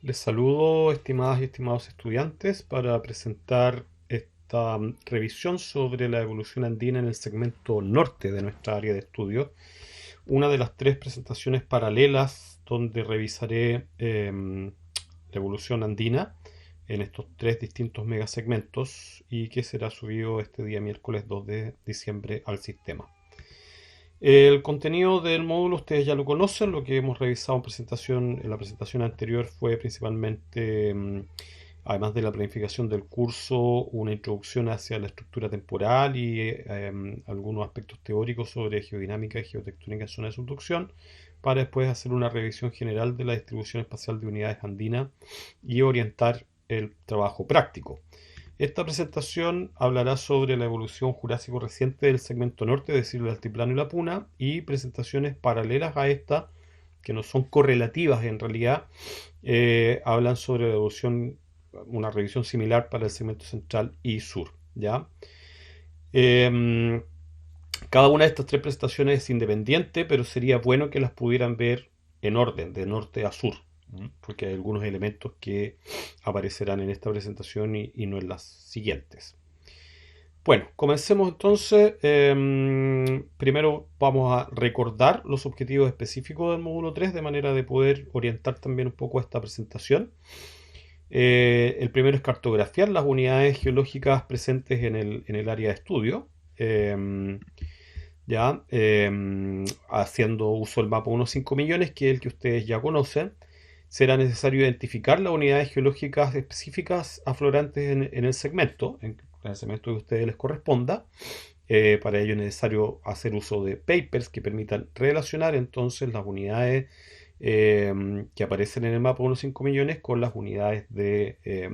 Les saludo, estimadas y estimados estudiantes, para presentar esta revisión sobre la evolución andina en el segmento norte de nuestra área de estudio. Una de las tres presentaciones paralelas donde revisaré la evolución andina en estos tres distintos megasegmentos y que será subido este día miércoles 2 de diciembre al sistema. El contenido del módulo ustedes ya lo conocen, lo que hemos revisado en la presentación anterior fue principalmente, además de la planificación del curso, una introducción hacia la estructura temporal y algunos aspectos teóricos sobre geodinámica y geotectónica en zona de subducción, para después hacer una revisión general de la distribución espacial de unidades andinas y orientar el trabajo práctico. Esta presentación hablará sobre la evolución jurásico reciente del segmento norte, es decir, el altiplano y la puna, y presentaciones paralelas a esta, que no son correlativas en realidad, hablan sobre la evolución, una revisión similar para el segmento central y sur. ¿Ya? Eh, Cada una de estas tres presentaciones es independiente, pero sería bueno que las pudieran ver en orden, de norte a sur, porque hay algunos elementos que aparecerán en esta presentación y no en las siguientes. Bueno, comencemos entonces. Primero vamos a recordar los objetivos específicos del módulo 3 de manera de poder orientar también un poco esta presentación. El primero es cartografiar las unidades geológicas presentes en el área de estudio. Eh, ya haciendo uso del mapa 1.5 millones, que es el que ustedes ya conocen, será necesario identificar las unidades geológicas específicas aflorantes en el segmento, en el segmento que a ustedes les corresponda. Para ello es necesario hacer uso de papers que permitan relacionar entonces las unidades que aparecen en el mapa 1.5 millones con las unidades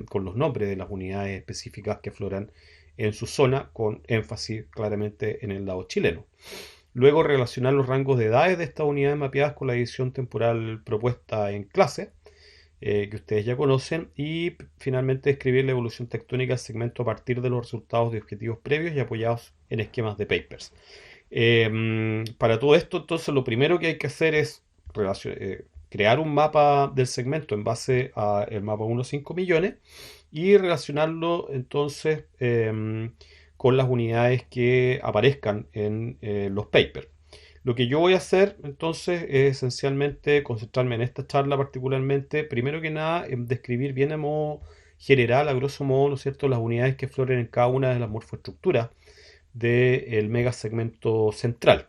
con los nombres de las unidades específicas que afloran en su zona, con énfasis claramente en el lado chileno. Luego relacionar los rangos de edades de estas unidades mapeadas con la división temporal propuesta en clase, que ustedes ya conocen, y finalmente describir la evolución tectónica del segmento a partir de los resultados de objetivos previos y apoyados en esquemas de papers. Para todo esto, entonces, lo primero que hay que hacer es crear un mapa del segmento en base al mapa 1.5 millones y relacionarlo entonces con las unidades que aparezcan en los papers. Lo que yo voy a hacer entonces es esencialmente concentrarme en esta charla particularmente, primero que nada, en describir bien a modo general, a grosso modo, ¿no es cierto?, las unidades que floren en cada una de las morfoestructuras del megasegmento central.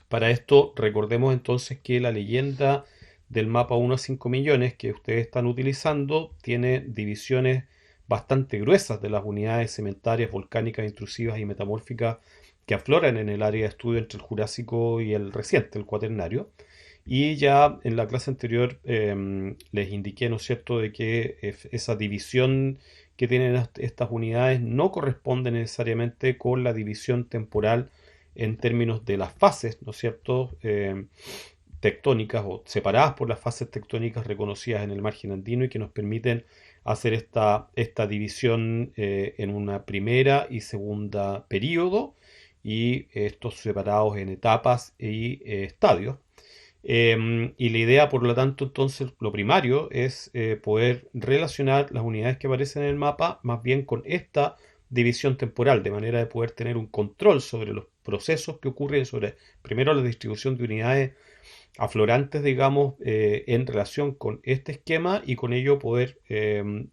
Para esto, recordemos entonces que la leyenda del mapa 1 a 5 millones que ustedes están utilizando tiene divisiones bastante gruesas de las unidades cementarias, volcánicas, intrusivas y metamórficas que afloran en el área de estudio entre el Jurásico y el reciente, el Cuaternario. Y ya en la clase anterior les indiqué, ¿no es cierto?, de que esa división que tienen estas unidades no corresponde necesariamente con la división temporal en términos de las fases, ¿no es cierto?, tectónicas o separadas por las fases tectónicas reconocidas en el margen andino y que nos permiten hacer esta división en una primera y segunda periodo y estos separados en etapas y estadios. Y la idea, por lo tanto, entonces, lo primario es poder relacionar las unidades que aparecen en el mapa más bien con esta división temporal, de manera de poder tener un control sobre los procesos que ocurren sobre, primero, la distribución de unidades aflorantes, digamos, en relación con este esquema y con ello poder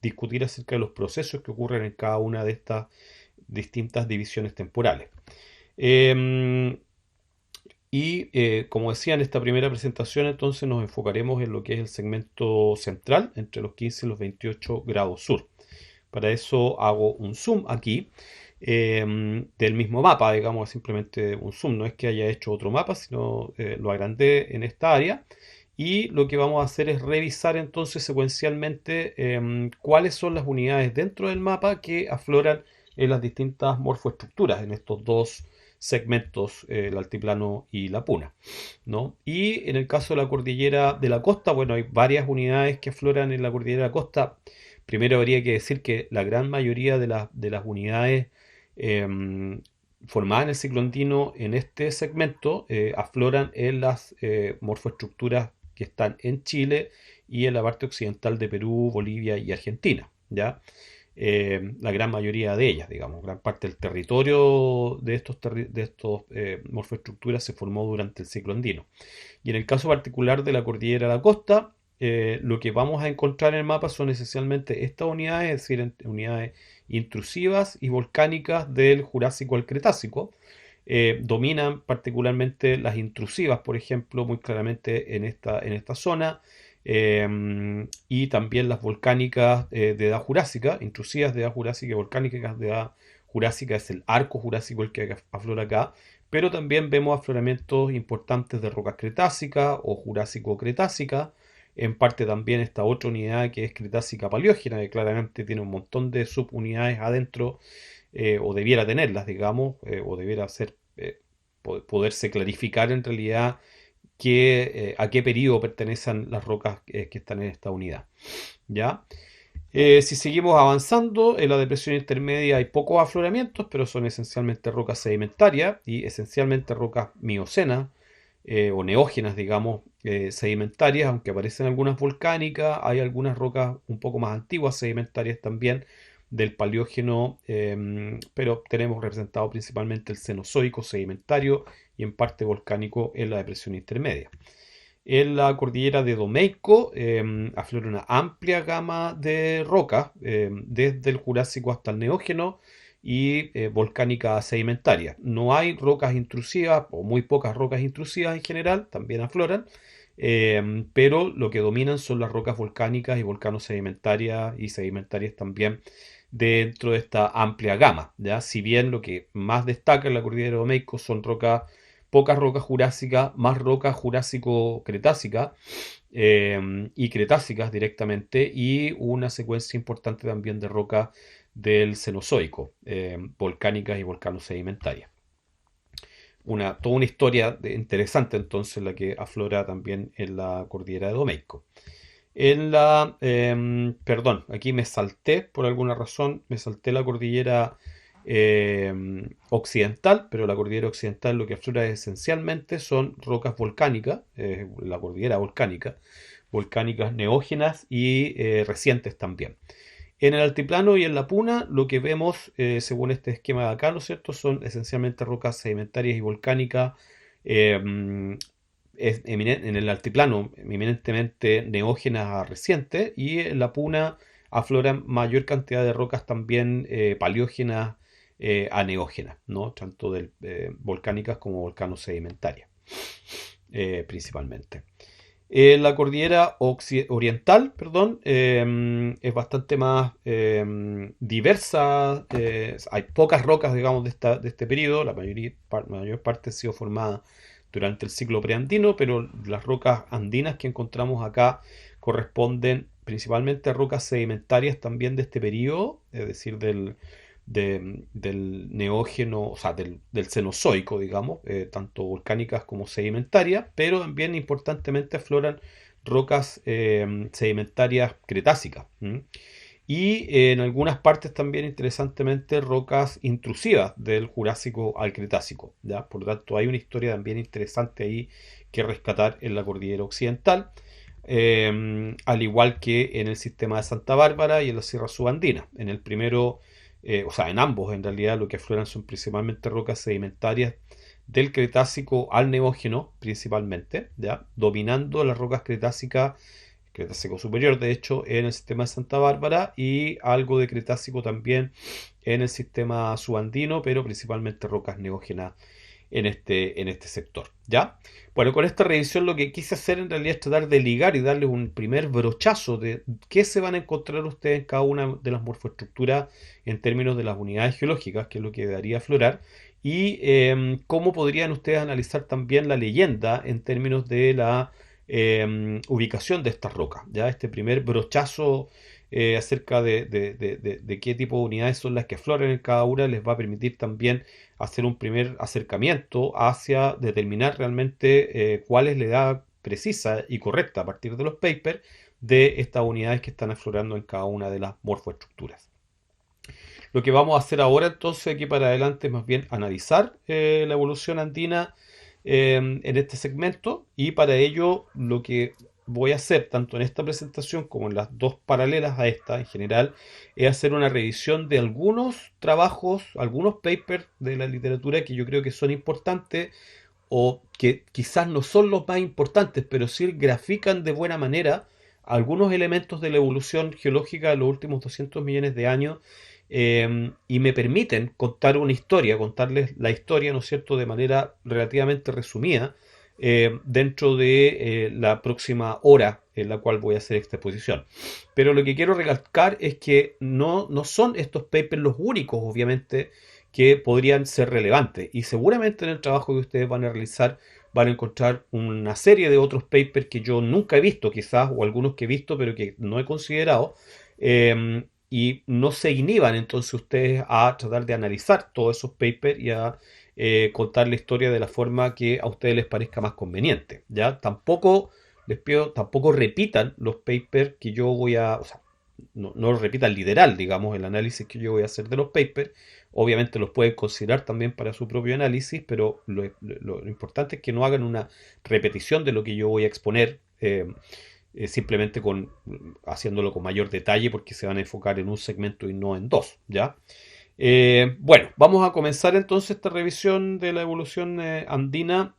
discutir acerca de los procesos que ocurren en cada una de estas distintas divisiones temporales. Eh, como decía en esta primera presentación, entonces nos enfocaremos en lo que es el segmento central entre los 15 y los 28 grados sur. Para eso hago un zoom aquí del mismo mapa, digamos, simplemente un zoom. No es que haya hecho otro mapa, sino lo agrandé en esta área. Y lo que vamos a hacer es revisar entonces secuencialmente cuáles son las unidades dentro del mapa que afloran en las distintas morfoestructuras, en estos dos segmentos, el altiplano y la puna, ¿no? Y en el caso de la cordillera de la costa, bueno, hay varias unidades que afloran en la cordillera de la costa. Primero habría que decir que la gran mayoría de las unidades eh, formadas en el ciclo andino en este segmento afloran en las morfoestructuras que están en Chile y en la parte occidental de Perú, Bolivia y Argentina, ¿ya? La gran mayoría de ellas, digamos, gran parte del territorio de estos morfoestructuras se formó durante el ciclo andino. Y en el caso particular de la cordillera de la costa, lo que vamos a encontrar en el mapa son esencialmente estas unidades, es decir, unidades intrusivas y volcánicas del Jurásico al Cretácico. Dominan particularmente las intrusivas, por ejemplo, muy claramente en esta zona, y también las volcánicas de edad jurásica, intrusivas de edad jurásica y volcánicas de edad jurásica, es el arco jurásico el que aflora acá, pero también vemos afloramientos importantes de rocas cretácicas o jurásico-cretácicas, en parte también esta otra unidad que es cretácica paleógena, que claramente tiene un montón de subunidades adentro, o debiera tenerlas, digamos, o debiera ser, poderse clarificar en realidad a qué periodo pertenecen las rocas que están en esta unidad. ¿Ya? Si seguimos avanzando, en la depresión intermedia hay pocos afloramientos, pero son esencialmente rocas sedimentarias y esencialmente rocas miocenas, o neógenas, digamos, sedimentarias, aunque aparecen algunas volcánicas, hay algunas rocas un poco más antiguas sedimentarias también del Paleógeno, pero tenemos representado principalmente el Cenozoico sedimentario y en parte volcánico en la depresión intermedia. En la cordillera de Domeyko aflora una amplia gama de rocas, desde el Jurásico hasta el Neógeno y volcánica sedimentaria. No hay rocas intrusivas o muy pocas rocas intrusivas en general, también afloran, pero lo que dominan son las rocas volcánicas y volcanos sedimentarias y sedimentarias también dentro de esta amplia gama, ¿ya? Si bien lo que más destaca en la cordillera de Domeyko son pocas rocas jurásicas, más rocas jurásico-cretácicas, y cretácicas directamente, y una secuencia importante también de rocas del Cenozoico, volcánicas y volcanos sedimentarias. Toda una historia interesante entonces la que aflora también en la cordillera de Domeyko. Perdón, aquí me salté por alguna razón, me salté la cordillera occidental, pero la cordillera occidental lo que aflora esencialmente son rocas volcánicas, la cordillera volcánica, volcánicas neógenas y recientes también. En el altiplano y en la puna, lo que vemos, según este esquema de acá, ¿no es cierto?, son esencialmente rocas sedimentarias y volcánicas, eh, en el altiplano eminentemente neógenas a recientes, y en la puna afloran mayor cantidad de rocas también paleógenas a neógenas, ¿no? Tanto volcánicas como volcanos sedimentarias, principalmente. La cordillera oriental, perdón, es bastante más diversa. Hay pocas rocas, digamos, de este periodo. La mayor parte ha sido formada durante el ciclo preandino, pero las rocas andinas que encontramos acá corresponden principalmente a rocas sedimentarias también de este periodo, es decir, del neógeno, o sea, del Cenozoico, digamos, tanto volcánicas como sedimentarias, pero también importantemente afloran rocas sedimentarias cretácicas. Y en algunas partes también, interesantemente, rocas intrusivas del Jurásico al Cretácico, ¿ya? Por lo tanto, hay una historia también interesante ahí que rescatar en la cordillera occidental, al igual que en el sistema de Santa Bárbara y en la Sierra Subandina. En el primero, o sea, en ambos en realidad lo que afloran son principalmente rocas sedimentarias del Cretácico al Neógeno, principalmente, ¿ya? Dominando las rocas cretácicas, Cretácico superior, de hecho, en el sistema de Santa Bárbara, y algo de Cretácico también en el sistema subandino, pero principalmente rocas neógenas en este sector, ¿ya? Bueno, con esta revisión lo que quise hacer en realidad es tratar de ligar y darles un primer brochazo de qué se van a encontrar ustedes en cada una de las morfoestructuras en términos de las unidades geológicas, que es lo que daría aflorar, y cómo podrían ustedes analizar también la leyenda en términos de la ubicación de estas rocas. Ya este primer brochazo acerca de qué tipo de unidades son las que afloran en cada una les va a permitir también hacer un primer acercamiento hacia determinar realmente cuál es la edad precisa y correcta a partir de los papers de estas unidades que están aflorando en cada una de las morfoestructuras. Lo que vamos a hacer ahora entonces aquí para adelante es más bien analizar la evolución andina en este segmento, y para ello lo que voy a hacer, tanto en esta presentación como en las dos paralelas a esta en general, es hacer una revisión de algunos trabajos, algunos papers de la literatura que yo creo que son importantes o que quizás no son los más importantes, pero sí grafican de buena manera algunos elementos de la evolución geológica de los últimos 200 millones de años, y me permiten contar una historia, contarles la historia, ¿no es cierto?, de manera relativamente resumida, dentro de la próxima hora en la cual voy a hacer esta exposición. Pero lo que quiero recalcar es que no son estos papers los únicos, obviamente, que podrían ser relevantes. Y seguramente en el trabajo que ustedes van a realizar van a encontrar una serie de otros papers que yo nunca he visto, quizás, o algunos que he visto pero que no he considerado. Y no se inhiban entonces ustedes a tratar de analizar todos esos papers y a contar la historia de la forma que a ustedes les parezca más conveniente. ¿Ya? Tampoco les pido, tampoco repitan los papers que yo voy a, o sea, no repitan literal, digamos, el análisis que yo voy a hacer de los papers. Obviamente los pueden considerar también para su propio análisis, pero lo importante es que no hagan una repetición de lo que yo voy a exponer, simplemente haciéndolo con mayor detalle porque se van a enfocar en un segmento y no en dos, ¿ya? Bueno, vamos a comenzar entonces esta revisión de la evolución andina,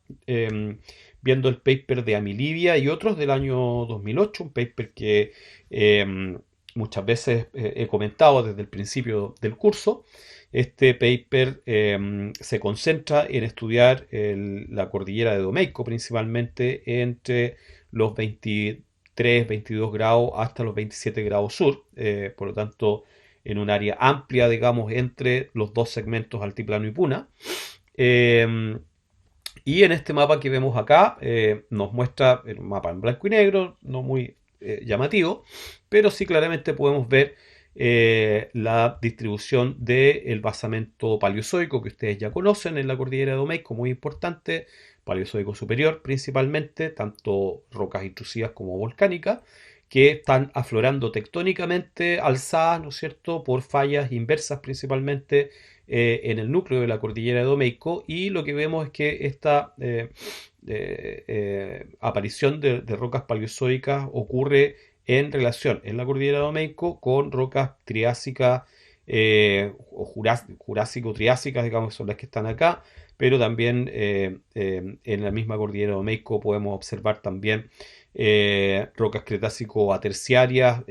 viendo el paper de Amilibia y otros del año 2008, un paper que muchas veces he comentado desde el principio del curso. Este paper se concentra en estudiar la cordillera de Domeyko, principalmente entre los 23, 22 grados hasta los 27 grados sur, por lo tanto en un área amplia, digamos, entre los dos segmentos Altiplano y Puna. Y en este mapa que vemos acá, nos muestra el mapa en blanco y negro, no muy llamativo, pero sí claramente podemos ver la distribución del basamento paleozoico que ustedes ya conocen en la cordillera de Domeyko, muy importante, paleozoico superior principalmente, tanto rocas intrusivas como volcánicas, que están aflorando tectónicamente alzadas, ¿no es cierto?, por fallas inversas principalmente en el núcleo de la cordillera de Domeyko, y lo que vemos es que esta aparición de rocas paleozoicas ocurre en relación en la cordillera de Domeyko con rocas triásicas o jurásico-triásicas, digamos, que son las que están acá, pero también en la misma cordillera de Domeyko podemos observar también rocas cretácico-terciarias,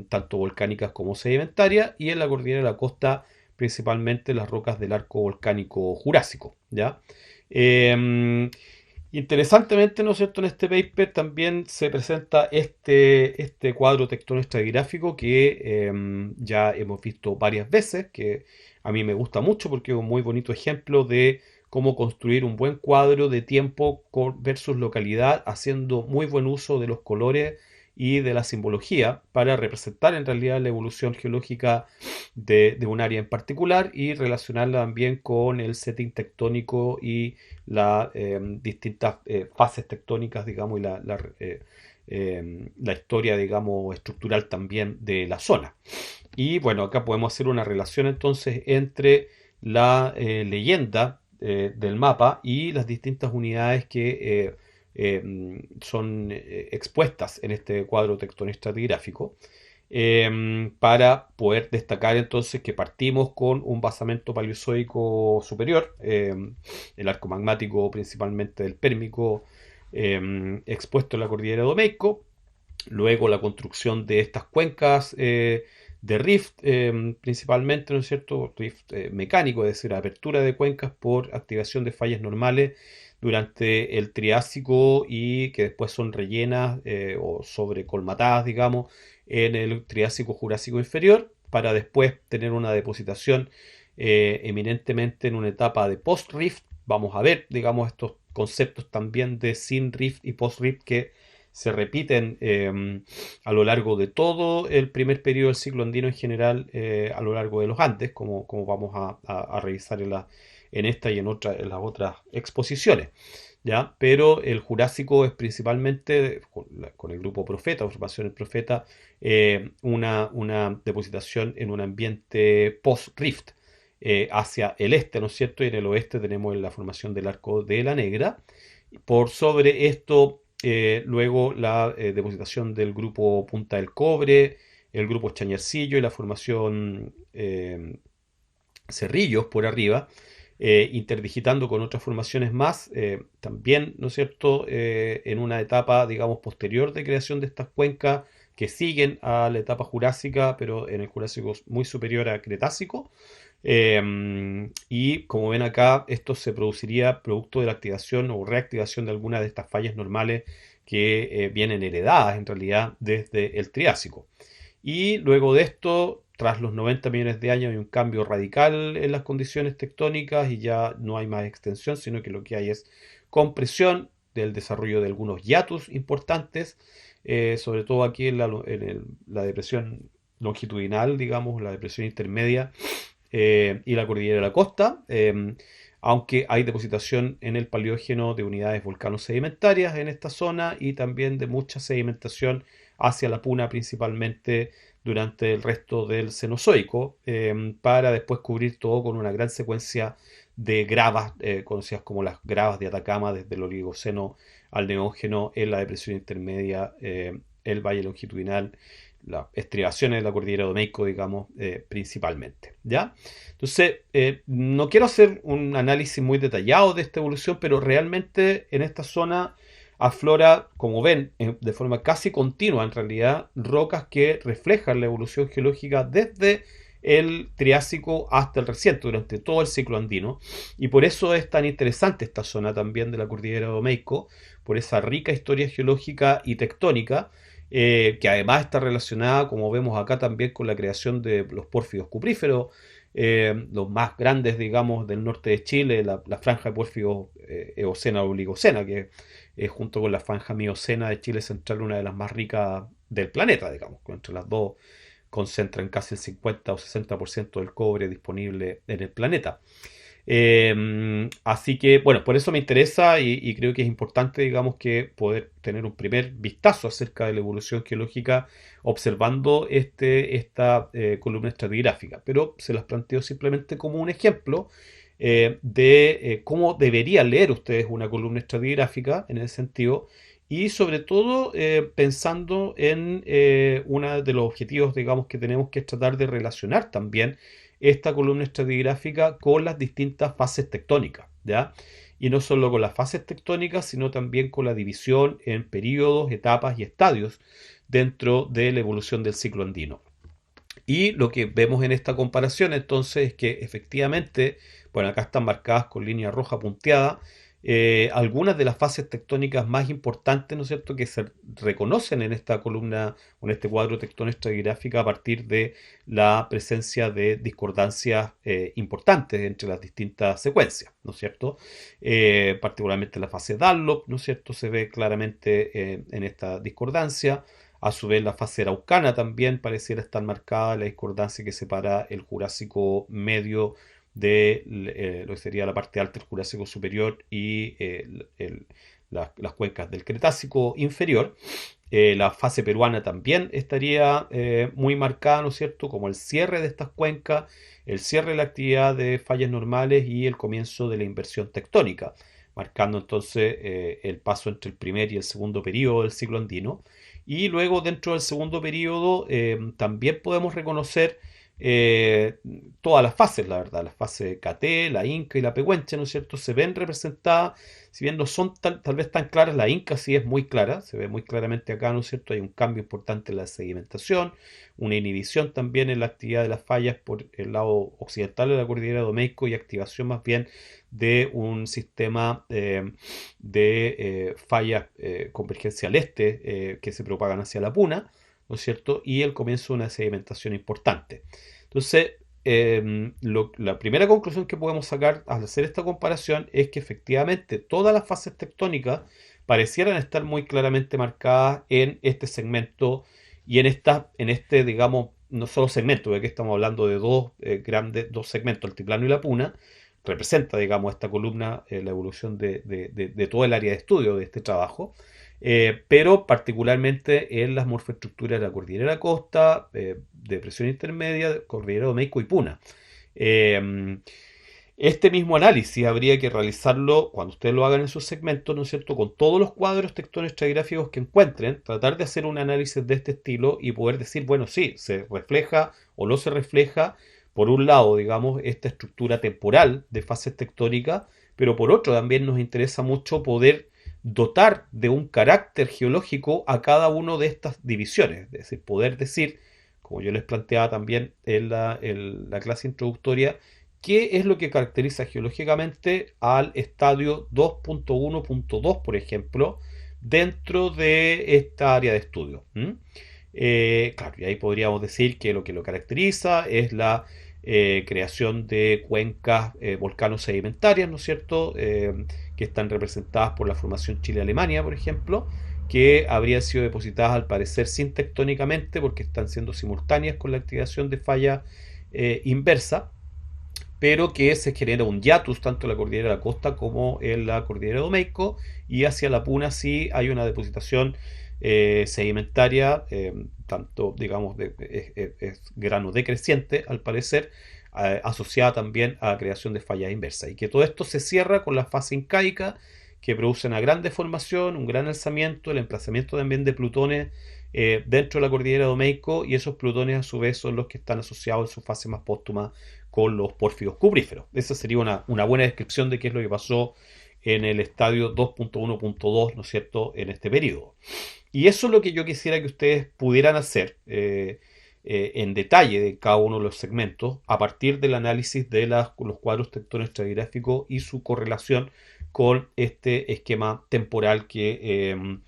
tanto volcánicas como sedimentarias, y en la cordillera de la costa principalmente las rocas del arco volcánico jurásico, ¿ya? Interesantemente, ¿no es cierto?, en este paper también se presenta este cuadro tectonoestratigráfico que ya hemos visto varias veces, que a mí me gusta mucho porque es un muy bonito ejemplo de cómo construir un buen cuadro de tiempo versus localidad, haciendo muy buen uso de los colores y de la simbología para representar en realidad la evolución geológica de un área en particular y relacionarla también con el setting tectónico y las distintas fases tectónicas, digamos, y la historia, digamos, estructural también de la zona. Y bueno, acá podemos hacer una relación entonces entre la leyenda del mapa y las distintas unidades que son expuestas en este cuadro tectonoestratigráfico, para poder destacar entonces que partimos con un basamento paleozoico superior, el arco magmático principalmente del Pérmico, expuesto en la cordillera de Domeyko, luego la construcción de estas cuencas de rift, principalmente, ¿no es cierto?, rift mecánico, es decir, apertura de cuencas por activación de fallas normales durante el Triásico y que después son rellenas o sobrecolmatadas, digamos, en el Triásico Jurásico inferior, para después tener una depositación eminentemente en una etapa de post-rift. Vamos a ver, digamos, estos conceptos también de sin-rift y post-rift que se repiten a lo largo de todo el primer periodo del ciclo andino en general, a lo largo de los Andes, como vamos a revisar en esta y en las otras exposiciones. ¿Ya? Pero el Jurásico es principalmente, con el grupo Profeta, observación del Profeta, una depositación en un ambiente post-rift, hacia el este, ¿no es cierto? Y en el oeste tenemos la formación del Arco de la Negra. Por sobre esto luego la depositación del grupo Punta del Cobre, el grupo Chañarcillo y la formación Cerrillos por arriba, interdigitando con otras formaciones más, también, ¿no es cierto?, en una etapa, digamos, posterior de creación de estas cuencas que siguen a la etapa jurásica, pero en el Jurásico muy superior a Cretácico. Y como ven acá, esto se produciría producto de la activación o reactivación de algunas de estas fallas normales que vienen heredadas en realidad desde el Triásico. Y luego de esto, tras los 90 millones de años, hay un cambio radical en las condiciones tectónicas y ya no hay más extensión, sino que lo que hay es compresión del desarrollo de algunos hiatus importantes, sobre todo aquí la depresión longitudinal, digamos, la depresión intermedia y la cordillera de la costa, aunque hay depositación en el paleógeno de unidades volcano-sedimentarias en esta zona y también de mucha sedimentación hacia la Puna principalmente durante el resto del Cenozoico, para después cubrir todo con una gran secuencia de gravas, conocidas como las gravas de Atacama, desde el Oligoceno al Neógeno, en la depresión intermedia, el valle longitudinal, las estribaciones de la cordillera de Domeyko, digamos, principalmente, ¿ya? Entonces, no quiero hacer un análisis muy detallado de esta evolución, pero realmente en esta zona aflora, como ven, de forma casi continua en realidad, rocas que reflejan la evolución geológica desde el Triásico hasta el reciente, durante todo el ciclo andino, y por eso es tan interesante esta zona también de la cordillera de Domeyko, por esa rica historia geológica y tectónica, que además está relacionada, como vemos acá, también con la creación de los pórfidos cupríferos, los más grandes, digamos, del norte de Chile, la franja de pórfidos Eocena-Oligocena, que es junto con la franja Miocena de Chile central una de las más ricas del planeta, digamos, que entre las dos concentran casi el 50 o 60% del cobre disponible en el planeta. Así que, bueno, por eso me interesa y creo que es importante, digamos, que poder tener un primer vistazo acerca de la evolución geológica observando esta columna estratigráfica. Pero se las planteo simplemente como un ejemplo de cómo deberían leer ustedes una columna estratigráfica en ese sentido. Y sobre todo pensando en uno de los objetivos, digamos, que tenemos que es tratar de relacionar también esta columna estratigráfica con las distintas fases tectónicas, ¿ya? Y no solo con las fases tectónicas, sino también con la división en periodos, etapas y estadios dentro de la evolución del ciclo andino. Y lo que vemos en esta comparación entonces es que efectivamente, bueno, acá están marcadas con línea roja punteada, algunas de las fases tectónicas más importantes, ¿no es cierto?, que se reconocen en esta columna o en este cuadro tectónico estratigráfico a partir de la presencia de discordancias importantes entre las distintas secuencias, ¿no es cierto? Particularmente la fase Dunlop, ¿no es cierto?, se ve claramente en esta discordancia. A su vez, la fase araucana también pareciera estar marcada la discordancia que separa el Jurásico medio de lo que sería la parte alta del Jurásico superior y las cuencas del Cretácico inferior. La fase peruana también estaría muy marcada, ¿no es cierto?, como el cierre de estas cuencas, el cierre de la actividad de fallas normales y el comienzo de la inversión tectónica, marcando entonces el paso entre el primer y el segundo periodo del ciclo andino. Y luego dentro del segundo periodo también podemos reconocer eh, todas las fases, la verdad, la fase KT, la Inca y la Pehuenche, ¿no es cierto? Se ven representadas, si bien no son tal vez tan claras, la Inca sí es muy clara, se ve muy claramente acá, ¿no es cierto? Hay un cambio importante en la sedimentación, una inhibición también en la actividad de las fallas por el lado occidental de la cordillera de Domeyko y activación más bien de un sistema de fallas convergencia al este que se propagan hacia la Puna, ¿no es cierto? Y el comienzo de una sedimentación importante. Entonces, la primera conclusión que podemos sacar al hacer esta comparación es que efectivamente todas las fases tectónicas parecieran estar muy claramente marcadas en este segmento y en este, digamos, no solo segmento, de que estamos hablando de dos segmentos, el altiplano y la Puna, representa, digamos, esta columna, la evolución de todo el área de estudio de este trabajo, pero particularmente en las morfoestructuras de la cordillera de la costa, depresión intermedia, cordillera de Domeyko y Puna. Eh, Este mismo análisis habría que realizarlo cuando ustedes lo hagan en sus segmentos, ¿no es cierto?, con todos los cuadros tectónicos estratigráficos que encuentren, tratar de hacer un análisis de este estilo y poder decir, bueno, sí, se refleja o no se refleja, por un lado, digamos, esta estructura temporal de fases tectónicas, pero por otro también nos interesa mucho poder dotar de un carácter geológico a cada una de estas divisiones, es decir, poder decir, como yo les planteaba también en la clase introductoria, ¿qué es lo que caracteriza geológicamente al estadio 2.1.2, por ejemplo, dentro de esta área de estudio? Claro, y ahí podríamos decir que lo caracteriza es la creación de cuencas volcano-sedimentarias, ¿no es cierto?, que están representadas por la formación Chile-Alemania, por ejemplo, que habrían sido depositadas al parecer sintectónicamente porque están siendo simultáneas con la activación de falla inversa, pero que se genera un hiatus tanto en la cordillera de la costa como en la cordillera de Domeico, y hacia la Puna sí hay una depositación sedimentaria, tanto digamos es grano decreciente al parecer, asociada también a la creación de fallas inversas, y que todo esto se cierra con la fase incaica, que produce una gran deformación, un gran alzamiento, el emplazamiento también de plutones dentro de la cordillera de Domeico, y esos plutones a su vez son los que están asociados en su fase más póstuma con los pórfidos cupríferos. Esa sería una buena descripción de qué es lo que pasó en el estadio 2.1.2, ¿no es cierto?, en este periodo. Y eso es lo que yo quisiera que ustedes pudieran hacer en detalle de cada uno de los segmentos a partir del análisis de los cuadros tectónicos estratigráficos y su correlación con este esquema temporal que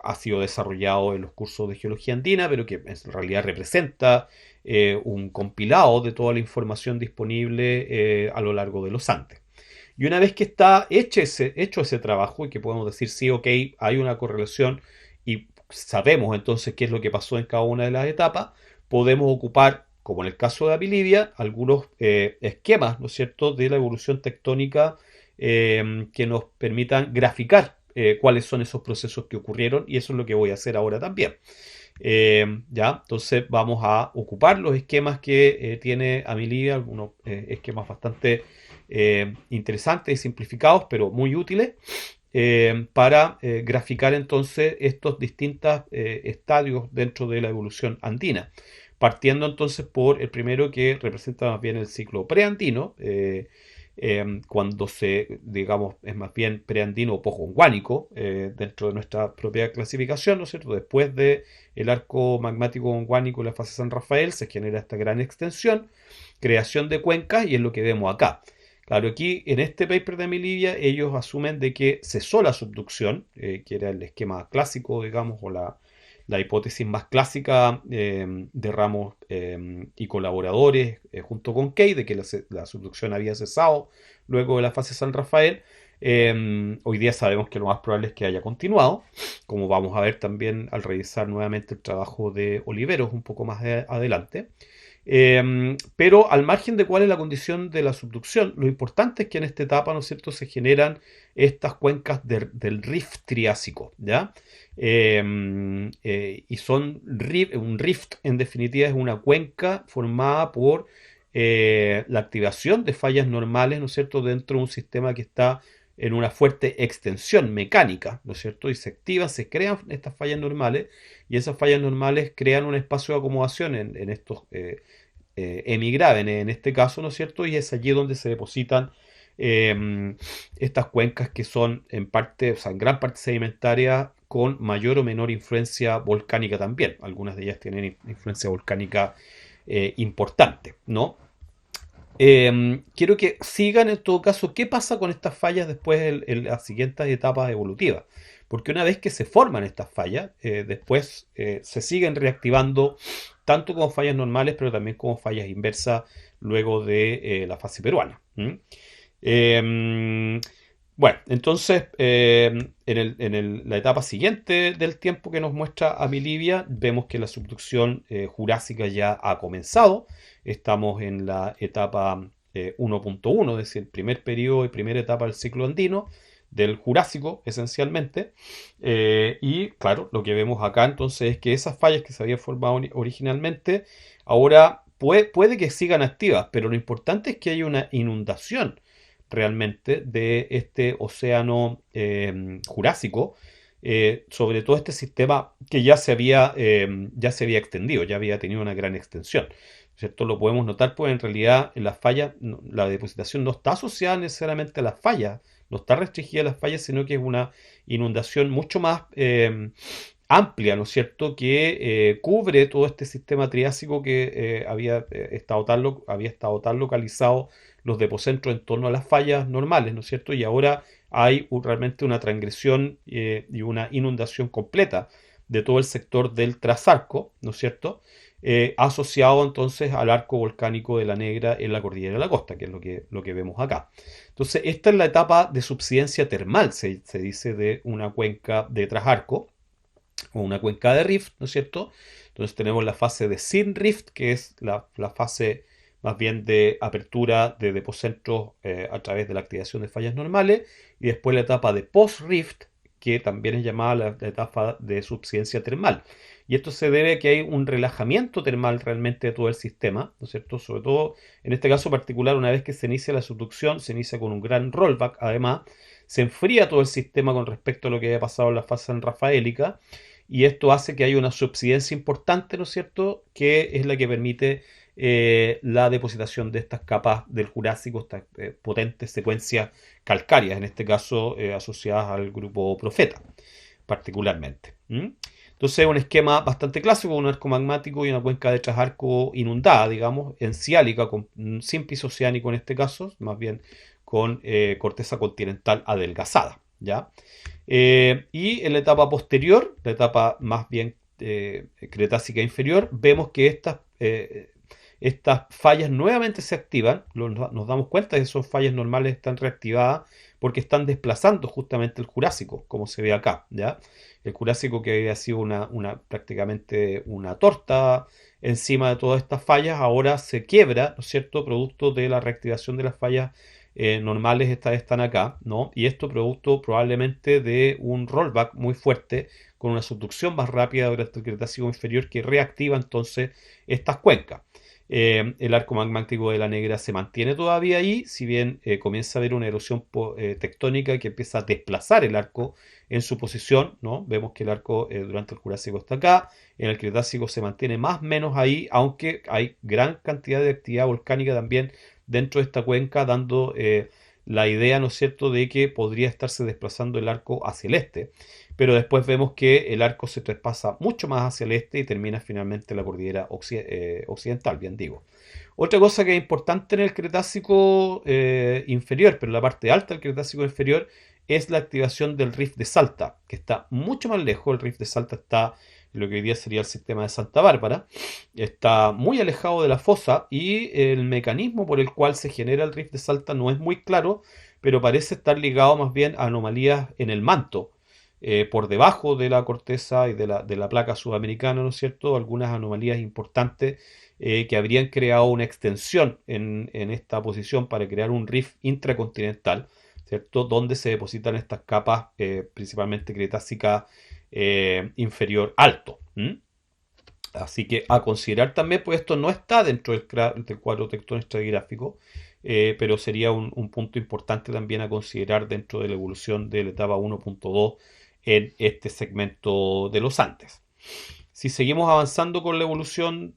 ha sido desarrollado en los cursos de geología andina, pero que en realidad representa un compilado de toda la información disponible a lo largo de los Andes. Y una vez que está hecho ese trabajo y que podemos decir, sí, ok, hay una correlación y sabemos entonces qué es lo que pasó en cada una de las etapas, podemos ocupar, como en el caso de Apilibia, algunos esquemas, ¿no es cierto?, de la evolución tectónica que nos permitan graficar cuáles son esos procesos que ocurrieron, y eso es lo que voy a hacer ahora también. Ya, entonces vamos a ocupar los esquemas que tiene Apilibia, algunos esquemas bastante interesantes y simplificados, pero muy útiles, para graficar entonces estos distintos estadios dentro de la evolución andina. Partiendo entonces por el primero, que representa más bien el ciclo preandino, cuando digamos, es más bien preandino o posgonguánico dentro de nuestra propia clasificación, ¿no es cierto? Después del arco magmático gonguánico y la fase San Rafael se genera esta gran extensión, creación de cuencas, y es lo que vemos acá. Claro, aquí en este paper de Milivia ellos asumen de que cesó la subducción, que era el esquema clásico, digamos, o la hipótesis más clásica de Ramos y colaboradores junto con Kay, de que la subducción había cesado luego de la fase San Rafael. Hoy día sabemos que lo más probable es que haya continuado, como vamos a ver también al revisar nuevamente el trabajo de Oliveros un poco más adelante. Pero al margen de cuál es la condición de la subducción, lo importante es que en esta etapa, ¿no es cierto?, se generan estas cuencas del rift triásico, ¿ya? Y son un rift, en definitiva, es una cuenca formada por la activación de fallas normales, ¿no es cierto?, dentro de un sistema que está en una fuerte extensión mecánica, ¿no es cierto?, y se activan, se crean estas fallas normales, y esas fallas normales crean un espacio de acomodación en estos hemigraven en este caso, ¿no es cierto?, y es allí donde se depositan estas cuencas que son en parte, o sea, en gran parte sedimentarias, con mayor o menor influencia volcánica también. Algunas de ellas tienen influencia volcánica importante, ¿no? Quiero que sigan en todo caso qué pasa con estas fallas después en las siguientes etapas evolutivas. Porque una vez que se forman estas fallas, después se siguen reactivando tanto como fallas normales, pero también como fallas inversas luego de la fase peruana. Bueno, entonces la etapa siguiente del tiempo que nos muestra Apilibia, vemos que la subducción jurásica ya ha comenzado. Estamos en la etapa 1.1, es decir, el primer periodo y primera etapa del ciclo andino, del Jurásico esencialmente. Y claro, lo que vemos acá entonces es que esas fallas que se habían formado originalmente ahora puede que sigan activas, pero lo importante es que haya una inundación realmente de este océano Jurásico, sobre todo este sistema que ya se había extendido, ya había tenido una gran extensión. ¿Cierto? Lo podemos notar, pues en realidad en las fallas, la depositación no está asociada necesariamente a las fallas, no está restringida a las fallas, sino que es una inundación mucho más amplia, ¿no es cierto?, que cubre todo este sistema triásico que había estado tan localizado los depocentros en torno a las fallas normales, ¿no es cierto? Y ahora hay realmente una transgresión y una inundación completa de todo el sector del Trasarco, ¿no es cierto? Asociado entonces al arco volcánico de la Negra en la cordillera de la costa, que es lo que vemos acá. Entonces, esta es la etapa de subsidencia termal, se dice, de una cuenca de Trasarco o una cuenca de rift, ¿no es cierto? Entonces tenemos la fase de sin rift, que es la fase más bien de apertura de depocentros a través de la activación de fallas normales, y después la etapa de post rift, que también es llamada la etapa de subsidencia termal. Y esto se debe a que hay un relajamiento termal realmente de todo el sistema, ¿no es cierto? Sobre todo en este caso particular, una vez que se inicia la subducción, se inicia con un gran rollback, además se enfría todo el sistema con respecto a lo que había pasado en la fase rafaélica, y esto hace que haya una subsidencia importante, ¿no es cierto?, que es la que permite la depositación de estas capas del Jurásico, estas potentes secuencias calcáreas, en este caso asociadas al grupo Profeta, particularmente. Entonces es un esquema bastante clásico, un arco magmático y una cuenca de Trasarco inundada, digamos, enciálica, sin piso oceánico en este caso, más bien con corteza continental adelgazada, ¿ya? Y en la etapa posterior, la etapa más bien cretácica inferior, vemos que estas fallas nuevamente se activan. Nos damos cuenta de que son fallas normales, están reactivadas porque están desplazando justamente el Jurásico, como se ve acá, ¿ya? El Jurásico, que había sido prácticamente una torta encima de todas estas fallas, ahora se quiebra, ¿no es cierto?, producto de la reactivación de las fallas normales. Estas están acá, ¿no? Y esto producto probablemente de un rollback muy fuerte con una subducción más rápida durante el Cretácico inferior, que reactiva entonces estas cuencas. El arco magmático de la Negra se mantiene todavía ahí, si bien comienza a haber una erosión tectónica que empieza a desplazar el arco en su posición, ¿no? Vemos que el arco durante el Jurásico está acá, en el Cretácico se mantiene más o menos ahí, aunque hay gran cantidad de actividad volcánica también dentro de esta cuenca, dando la idea, ¿no es cierto?, de que podría estarse desplazando el arco hacia el este. Pero después vemos que el arco se traspasa mucho más hacia el este y termina finalmente en la cordillera occidental, bien digo. Otra cosa que es importante en el Cretácico inferior, pero en la parte alta del Cretácico inferior, es la activación del Rift de Salta, que está mucho más lejos. El Rift de Salta está en lo que hoy día sería el sistema de Santa Bárbara, está muy alejado de la fosa, y el mecanismo por el cual se genera el Rift de Salta no es muy claro, pero parece estar ligado más bien a anomalías en el manto, por debajo de la corteza y de la placa sudamericana, ¿no es cierto? Algunas anomalías importantes que habrían creado una extensión en esta posición para crear un rift intracontinental, ¿cierto? Donde se depositan estas capas, principalmente cretácica inferior alto. Así que a considerar también, pues esto no está dentro del cuadro tectónico estratigráfico, pero sería un punto importante también a considerar dentro de la evolución de la etapa 1.2 en este segmento de los Andes. Si seguimos avanzando con la evolución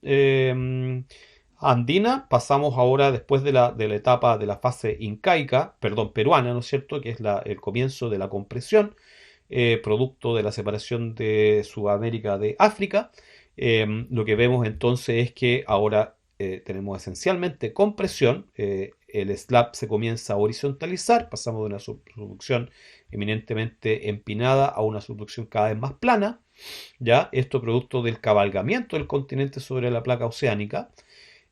andina, pasamos ahora, después de la etapa de la fase incaica, perdón, peruana, ¿no es cierto?, que es el comienzo de la compresión, producto de la separación de Sudamérica de África. Lo que vemos entonces es que ahora tenemos esencialmente compresión, el slab se comienza a horizontalizar, pasamos de una subducción eminentemente empinada a una subducción cada vez más plana, ¿ya? Esto producto del cabalgamiento del continente sobre la placa oceánica.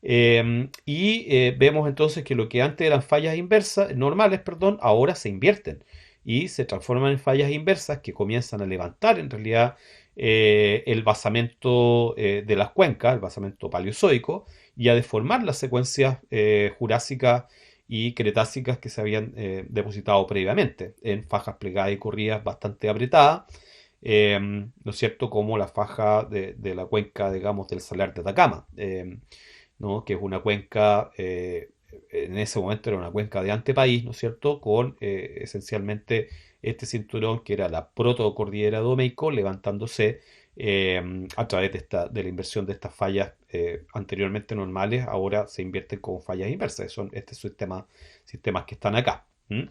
Vemos entonces que lo que antes eran fallas inversas, normales, perdón, ahora se invierten y se transforman en fallas inversas que comienzan a levantar en realidad el basamento de las cuencas, el basamento paleozoico, y a deformar las secuencias jurásicas y cretácicas que se habían depositado previamente en fajas plegadas y corridas bastante apretadas, ¿no es cierto?, como la faja de la cuenca, digamos, del Salar de Atacama. ¿no? Que es una cuenca, en ese momento era una cuenca de antepaís, ¿no es cierto? Con esencialmente este cinturón que era la protocordillera de Domeyko levantándose a través de la inversión de estas fallas anteriormente normales, ahora se invierten como fallas inversas. Son estos sistemas que están acá. ¿Mm?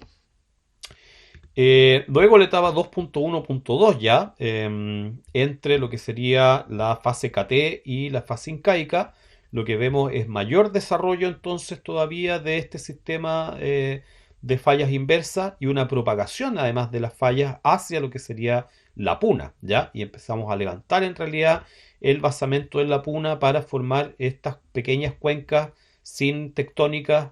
Luego la etapa 2.1.2 ya, entre lo que sería la fase KT y la fase incaica, lo que vemos es mayor desarrollo entonces todavía de este sistema de fallas inversas y una propagación además de las fallas hacia lo que sería la puna, ¿ya? Y empezamos a levantar en realidad el basamento en la puna para formar estas pequeñas cuencas sin tectónicas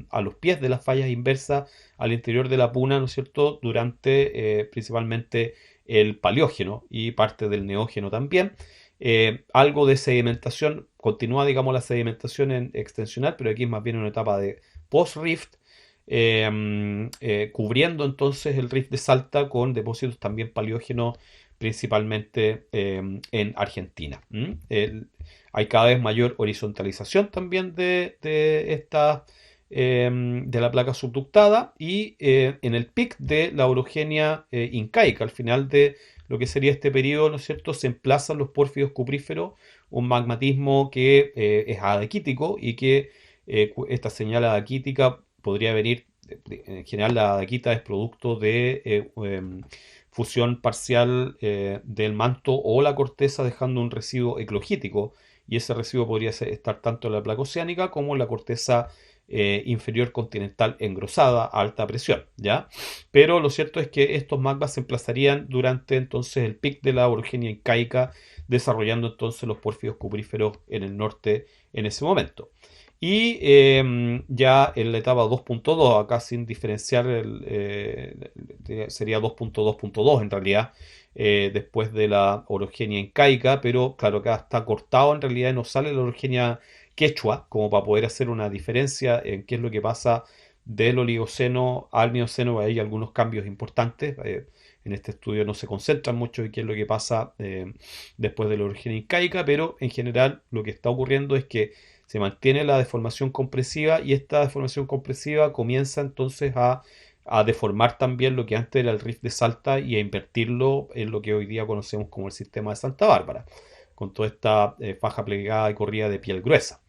a los pies de las fallas inversas al interior de la puna, ¿no es cierto?, durante principalmente el paleógeno y parte del neógeno también. Algo de sedimentación, continúa, digamos, la sedimentación extensional, pero aquí es más bien una etapa de post-rift, cubriendo entonces el rift de Salta con depósitos también paleógenos, principalmente en Argentina. Hay cada vez mayor horizontalización también de esta de la placa subductada y en el pic de la orogenia incaica, al final de lo que sería este periodo, ¿no es cierto?, se emplazan los pórfidos cupríferos, un magmatismo que es adaquítico y que esta señal adaquítica podría venir, en general la adaquita es producto de fusión parcial del manto o la corteza dejando un residuo eclogítico y ese residuo podría estar tanto en la placa oceánica como en la corteza inferior continental engrosada a alta presión, ¿ya? Pero lo cierto es que estos magmas se emplazarían durante entonces el pic de la orogenia incaica, desarrollando entonces los pórfidos cupríferos en el norte en ese momento. Y ya en la etapa 2.2, acá sin diferenciar, sería 2.2.2 en realidad, después de la orogenia incaica, pero claro, acá está cortado en realidad y no sale la orogenia quechua, como para poder hacer una diferencia en qué es lo que pasa del Oligoceno al Mioceno. Hay algunos cambios importantes. En este estudio no se concentran mucho en qué es lo que pasa después de la orogenia incaica, pero en general lo que está ocurriendo es que se mantiene la deformación compresiva y esta deformación compresiva comienza entonces a deformar también lo que antes era el rift de Salta y a invertirlo en lo que hoy día conocemos como el sistema de Santa Bárbara, con toda esta faja plegada y corrida de piel gruesa.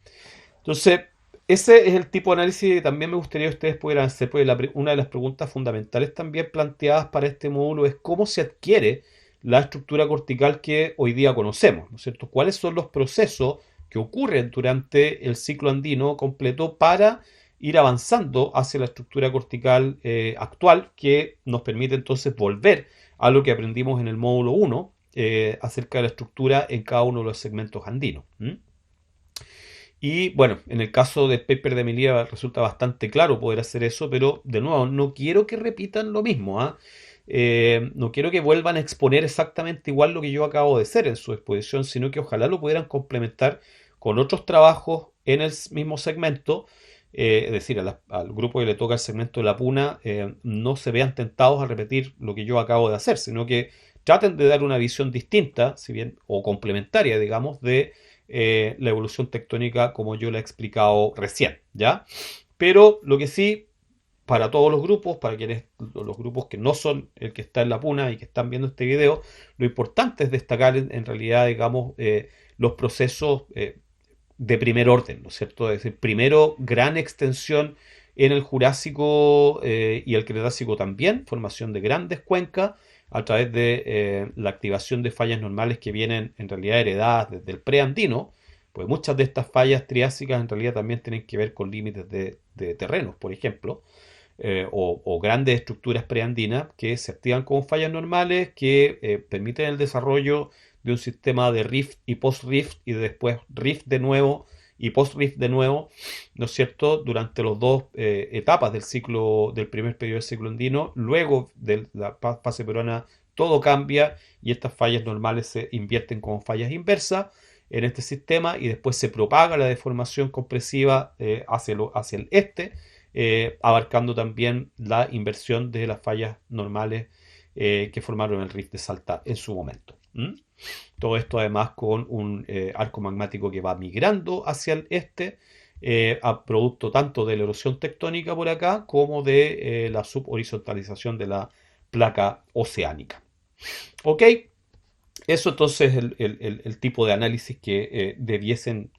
Entonces, ese es el tipo de análisis que también me gustaría que ustedes pudieran hacer, porque una de las preguntas fundamentales también planteadas para este módulo es cómo se adquiere la estructura cortical que hoy día conocemos, ¿no es cierto? ¿Cuáles son los procesos que ocurren durante el ciclo andino completo para ir avanzando hacia la estructura cortical actual que nos permite entonces volver a lo que aprendimos en el módulo 1 acerca de la estructura en cada uno de los segmentos andinos? Y bueno, en el caso del paper de Emilia resulta bastante claro poder hacer eso, pero de nuevo, no quiero que repitan lo mismo, ¿ah? No quiero que vuelvan a exponer exactamente igual lo que yo acabo de hacer en su exposición, sino que ojalá lo pudieran complementar con otros trabajos en el mismo segmento, es decir, al grupo que le toca el segmento de la puna, no se vean tentados a repetir lo que yo acabo de hacer, sino que traten de dar una visión distinta, si bien, o complementaria, digamos, de la evolución tectónica como yo la he explicado recién, ¿ya? Pero lo que sí, para todos los grupos, para quienes los grupos que no son el que está en la puna y que están viendo este video, lo importante es destacar en realidad, digamos, los procesos de primer orden, ¿no es cierto? Es decir, primero, gran extensión en el Jurásico y el Cretácico también, formación de grandes cuencas a través de la activación de fallas normales que vienen en realidad heredadas desde el preandino, pues muchas de estas fallas triásicas en realidad también tienen que ver con límites de terrenos, por ejemplo, o grandes estructuras preandinas que se activan como fallas normales que permiten el desarrollo de un sistema de rift y post-rift y después rift de nuevo y post-rift de nuevo, ¿no es cierto?, durante las dos etapas del ciclo, del primer periodo del ciclo andino. Luego de la fase peruana todo cambia y estas fallas normales se invierten como fallas inversas en este sistema y después se propaga la deformación compresiva hacia el este, abarcando también la inversión de las fallas normales que formaron el rift de Salta en su momento. Todo esto además con un arco magmático que va migrando hacia el este, a producto tanto de la erosión tectónica por acá como de la subhorizontalización de la placa oceánica. ¿Ok? Eso entonces es el tipo de análisis que debiesen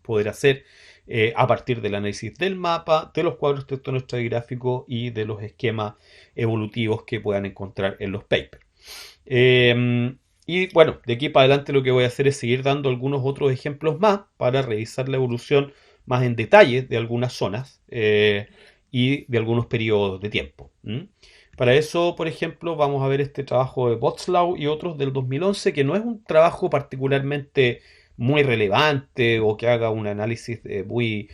poder hacer a partir del análisis del mapa, de los cuadros tectonoestratigráficos y de los esquemas evolutivos que puedan encontrar en los papers. Y bueno, de aquí para adelante lo que voy a hacer es seguir dando algunos otros ejemplos más para revisar la evolución más en detalle de algunas zonas y de algunos periodos de tiempo. Para eso, por ejemplo, vamos a ver este trabajo de Botzlau y otros del 2011, que no es un trabajo particularmente muy relevante o que haga un análisis muy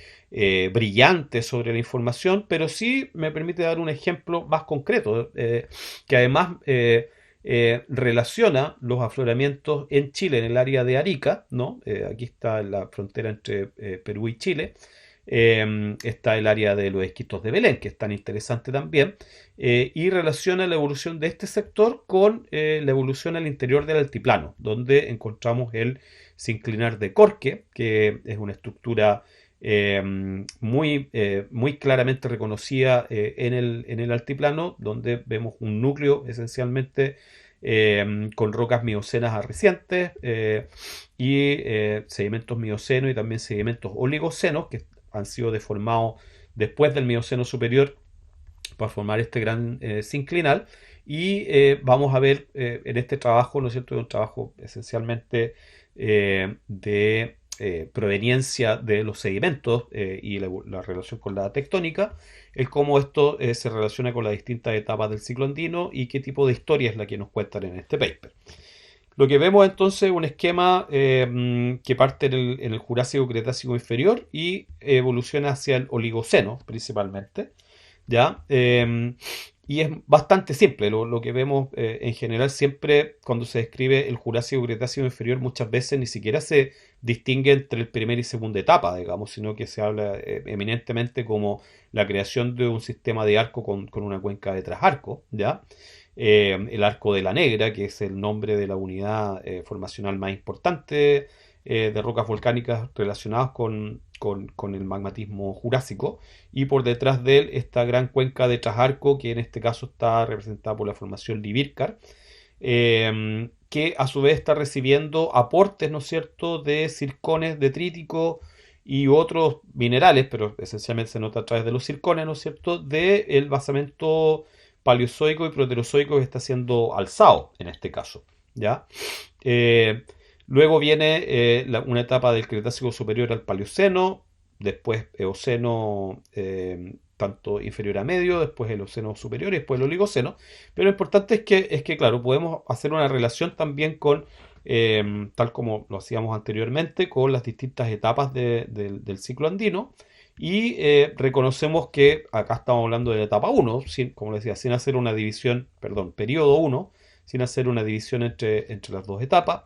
brillante sobre la información, pero sí me permite dar un ejemplo más concreto, que además relaciona los afloramientos en Chile, en el área de Arica, ¿no? Aquí está la frontera entre Perú y Chile. Está el área de los esquistos de Belén, que es tan interesante también, y relaciona la evolución de este sector con la evolución al interior del altiplano, donde encontramos el sinclinar de Corque, que es una estructura muy claramente reconocida en el altiplano, donde vemos un núcleo esencialmente con rocas miocenas arrecientes y sedimentos miocenos y también sedimentos oligocenos que han sido deformados después del Mioceno superior para formar este gran sinclinal. Y vamos a ver en este trabajo, ¿no es cierto?, es un trabajo esencialmente de proveniencia de los sedimentos y la relación con la tectónica, el cómo esto se relaciona con las distintas etapas del ciclo andino y qué tipo de historia es la que nos cuentan en este paper. Lo que vemos entonces es un esquema que parte en el Jurásico-Cretácico inferior y evoluciona hacia el Oligoceno principalmente, ¿ya? Y es bastante simple, lo que vemos en general siempre cuando se describe el Jurásico-Cretácico inferior muchas veces ni siquiera se distingue entre el primera y segunda etapa, digamos, sino que se habla eminentemente como la creación de un sistema de arco con una cuenca de trasarco, ¿ya? El arco de la Negra, que es el nombre de la unidad formacional más importante de rocas volcánicas relacionadas con el magmatismo jurásico, y por detrás de él esta gran cuenca de Trasarco, que en este caso está representada por la formación Libircar, que a su vez está recibiendo aportes, ¿no es cierto?, de circones, detrítico y otros minerales, pero esencialmente se nota a través de los circones, ¿no es cierto?, del basamento paleozoico y proterozoico que está siendo alzado en este caso, ¿ya? Luego viene una etapa del Cretácico superior al Paleoceno, después Eoceno tanto inferior a medio, después el Eoceno superior y después el Oligoceno. Pero lo importante es que claro, podemos hacer una relación también con, tal como lo hacíamos anteriormente, con las distintas etapas del ciclo andino. Y reconocemos que acá estamos hablando de la etapa 1, como les decía, sin hacer una división, perdón, periodo 1, sin hacer una división entre las dos etapas.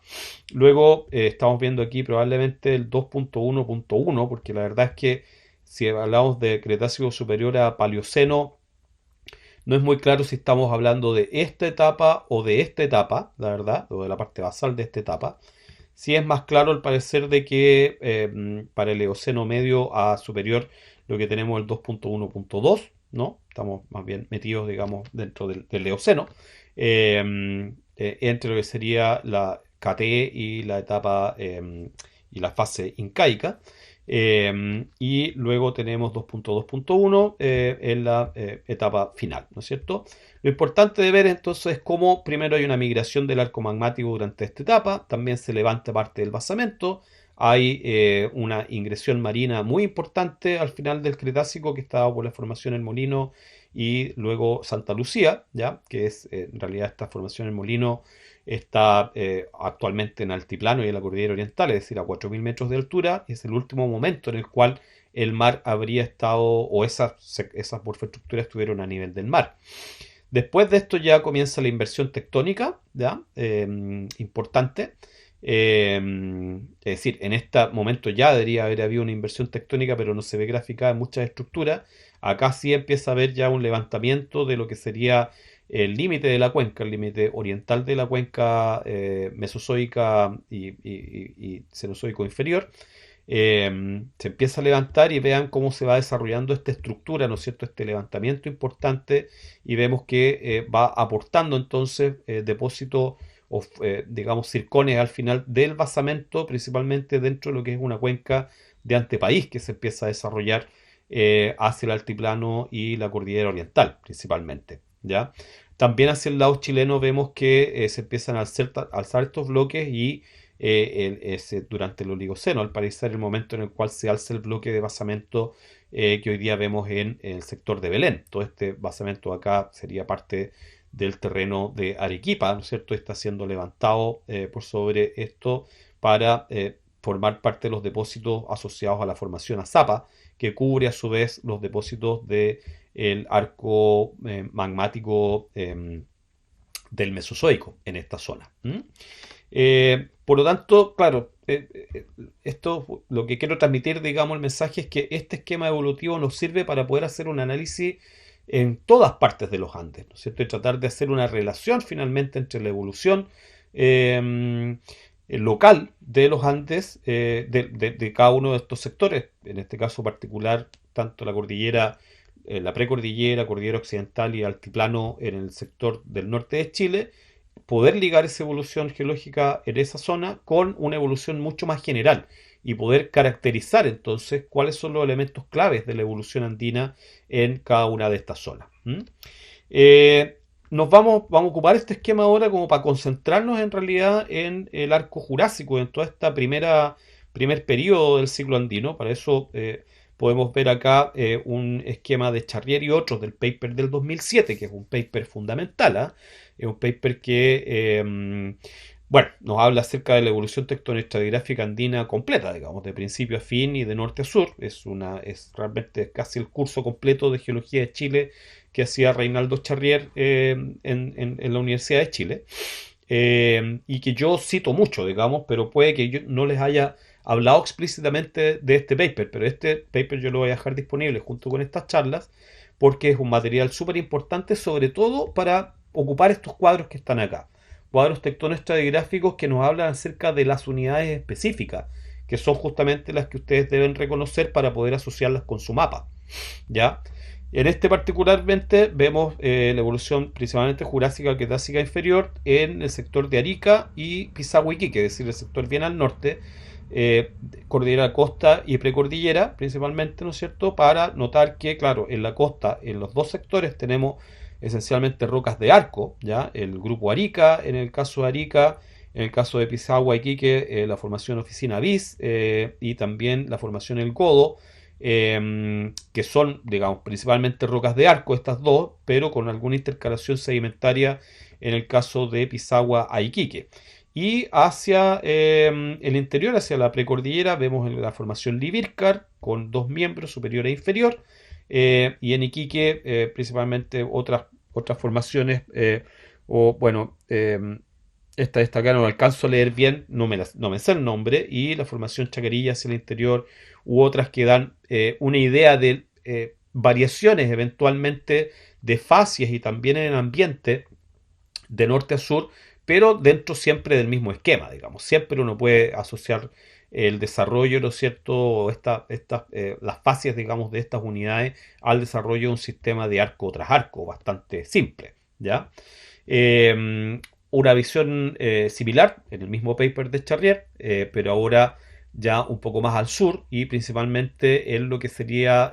Luego estamos viendo aquí probablemente el 2.1.1, porque la verdad es que si hablamos de Cretácico superior a Paleoceno, no es muy claro si estamos hablando de esta etapa o de esta etapa, la verdad, o de la parte basal de esta etapa. Sí es más claro al parecer de que para el Eoceno medio a superior lo que tenemos es el 2.1.2, ¿no? Estamos más bien metidos, digamos, dentro del Eoceno, entre lo que sería la KT y la etapa y la fase incaica. Y luego tenemos 2.2.1 en la etapa final, ¿no es cierto? Lo importante de ver entonces es cómo primero hay una migración del arco magmático durante esta etapa, también se levanta parte del basamento, hay una ingresión marina muy importante al final del Cretácico que estaba por la formación El Molino y luego Santa Lucía, ¿ya? Que es en realidad esta formación El Molino está actualmente en altiplano y en la cordillera oriental, es decir, a 4.000 metros de altura, y es el último momento en el cual el mar habría estado, o esas morfoestructuras estuvieron a nivel del mar. Después de esto ya comienza la inversión tectónica, ¿ya? Importante. Es decir, en este momento ya debería haber habido una inversión tectónica, pero no se ve graficada en muchas estructuras. Acá sí empieza a haber ya un levantamiento de lo que sería el límite de la cuenca, el límite oriental de la cuenca mesozoica y cenozoico inferior, se empieza a levantar y vean cómo se va desarrollando esta estructura, ¿no es cierto?, este levantamiento importante y vemos que va aportando entonces depósitos o, digamos, circones al final del basamento, principalmente dentro de lo que es una cuenca de antepaís que se empieza a desarrollar hacia el altiplano y la cordillera oriental, principalmente, ¿ya? También hacia el lado chileno vemos que se empiezan a alzar estos bloques y durante el Oligoceno, al parecer el momento en el cual se alza el bloque de basamento que hoy día vemos en el sector de Belén. Todo este basamento acá sería parte del terreno de Arequipa, ¿no es cierto? Está siendo levantado por sobre esto para formar parte de los depósitos asociados a la formación Azapa, que cubre a su vez los depósitos del arco magmático del Mesozoico en esta zona. Por lo tanto, claro, esto lo que quiero transmitir, digamos, el mensaje es que este esquema evolutivo nos sirve para poder hacer un análisis en todas partes de los Andes, ¿no es cierto? Y tratar de hacer una relación finalmente entre la evolución local de los Andes, de cada uno de estos sectores, en este caso particular, tanto la cordillera, la precordillera, cordillera occidental y altiplano en el sector del norte de Chile, poder ligar esa evolución geológica en esa zona con una evolución mucho más general y poder caracterizar entonces cuáles son los elementos claves de la evolución andina en cada una de estas zonas. Eh, vamos a ocupar este esquema ahora como para concentrarnos en realidad en el arco jurásico, en toda esta primer periodo del ciclo andino. Para eso podemos ver acá un esquema de Charrier y otros del paper del 2007, que es un paper fundamental, ¿eh? Es un paper que bueno, nos habla acerca de la evolución tectonoestratigráfica andina completa, digamos, de principio a fin y de norte a sur. Es realmente casi el curso completo de geología de Chile que hacía Reinaldo Charrier en la Universidad de Chile. Y que yo cito mucho, digamos, pero puede que yo no les haya hablado explícitamente de este paper, pero este paper yo lo voy a dejar disponible junto con estas charlas, porque es un material súper importante, sobre todo para ocupar estos cuadros que están acá. Cuadros tectonoestratigráficos que nos hablan acerca de las unidades específicas, que son justamente las que ustedes deben reconocer para poder asociarlas con su mapa, ¿ya? En este particularmente vemos la evolución principalmente jurásica cretácica inferior en el sector de Arica y Pisagua Iquique, es decir, el sector bien al norte, cordillera costa y precordillera principalmente, ¿no es cierto? Para notar que, claro, en la costa, en los dos sectores tenemos esencialmente rocas de arco, ¿ya? El grupo Arica, en el caso de Arica, en el caso de Pisagua Iquique, la formación Oficina Bis y también la formación El Godo, que son, digamos, principalmente rocas de arco, estas dos, pero con alguna intercalación sedimentaria en el caso de Pisagua a Iquique. Y hacia el interior, hacia la precordillera, vemos la formación Libircar con dos miembros, superior e inferior, y en Iquique principalmente otras formaciones, o bueno, esta acá no la alcanzo a leer bien, no me sé el nombre, y la formación Chacarilla hacia el interior, u otras que dan una idea de variaciones eventualmente de facies y también en el ambiente de norte a sur, pero dentro siempre del mismo esquema, digamos. Siempre uno puede asociar el desarrollo, ¿no es cierto?, las fases, digamos, de estas unidades al desarrollo de un sistema de arco tras arco bastante simple, ¿ya? Una visión similar en el mismo paper de Charrier, pero ahora ya un poco más al sur y principalmente en lo que sería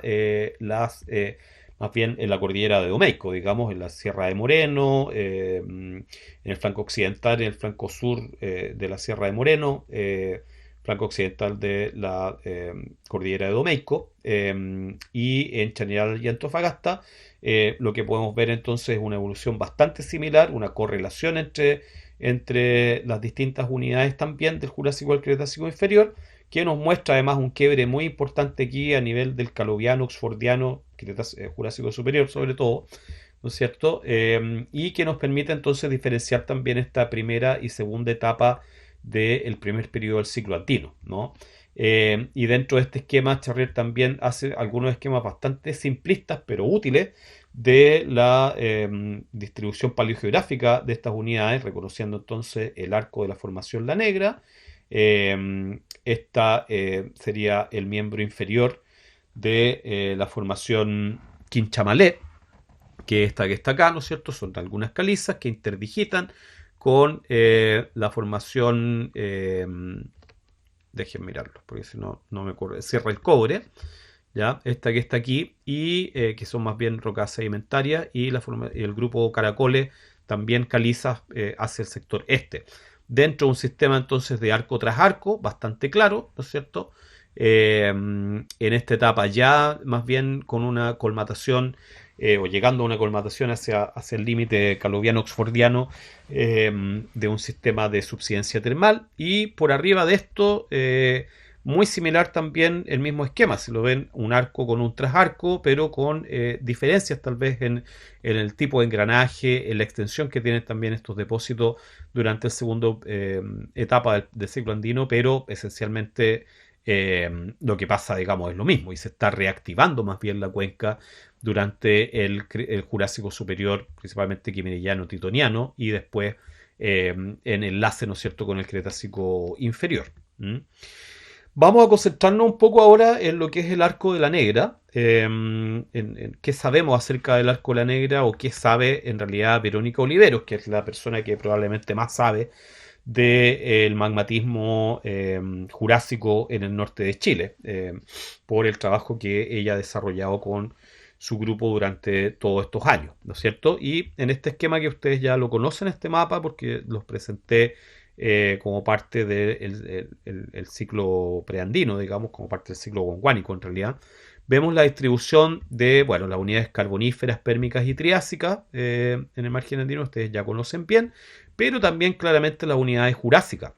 más bien en la cordillera de Domeyko, digamos, en la Sierra de Moreno, en el flanco occidental y en el flanco sur de la Sierra de Moreno, flanco occidental de la cordillera de Domeyko, y en Chañaral y Antofagasta. Lo que podemos ver entonces es una evolución bastante similar, una correlación entre las distintas unidades también del Jurásico y el Cretácico inferior, que nos muestra además un quiebre muy importante aquí a nivel del Caloviano, Oxfordiano, Jurásico superior sobre todo, ¿no es cierto? Y que nos permite entonces diferenciar también esta primera y segunda etapa del primer periodo del ciclo andino, ¿no? Y dentro de este esquema, Charrier también hace algunos esquemas bastante simplistas, pero útiles, de la distribución paleogeográfica de estas unidades, reconociendo entonces el arco de la formación La Negra. Esta sería el miembro inferior de la formación Quinchamalé, que esta que está acá, ¿no es cierto? Son algunas calizas que interdigitan con la formación, dejen mirarlo, porque si no, no me acuerdo, Sierra el Cobre, ¿ya? Esta que está aquí, y que son más bien rocas sedimentarias, y el grupo Caracoles, también calizas hacia el sector este. Dentro de un sistema entonces de arco tras arco, bastante claro, ¿no es cierto? En esta etapa ya más bien con una colmatación o llegando a una colmatación hacia el límite caloviano-oxfordiano de un sistema de subsidencia termal, y por arriba de esto muy similar también el mismo esquema, si lo ven, un arco con un trasarco, pero con diferencias tal vez en el tipo de engranaje, en la extensión que tienen también estos depósitos durante el segundo etapa del ciclo andino, pero esencialmente lo que pasa, digamos, es lo mismo, y se está reactivando más bien la cuenca durante el Jurásico Superior, principalmente Quimerillano-Titoniano, y después en enlace, ¿no es cierto?, con el Cretácico Inferior. ¿Mm? Vamos a concentrarnos un poco ahora en lo que es el Arco de la Negra, en qué sabemos acerca del Arco de la Negra, o qué sabe en realidad Verónica Oliveros, que es la persona que probablemente más sabe del magmatismo jurásico en el norte de Chile, por el trabajo que ella ha desarrollado con su grupo durante todos estos años, ¿no es cierto? Y en este esquema, que ustedes ya lo conocen, este mapa, porque los presenté como parte del el ciclo preandino, digamos, como parte del ciclo gondwánico en realidad. Vemos la distribución de, bueno, las unidades carboníferas, pérmicas y triásicas en el margen andino, ustedes ya conocen bien, pero también claramente las unidades jurásicas,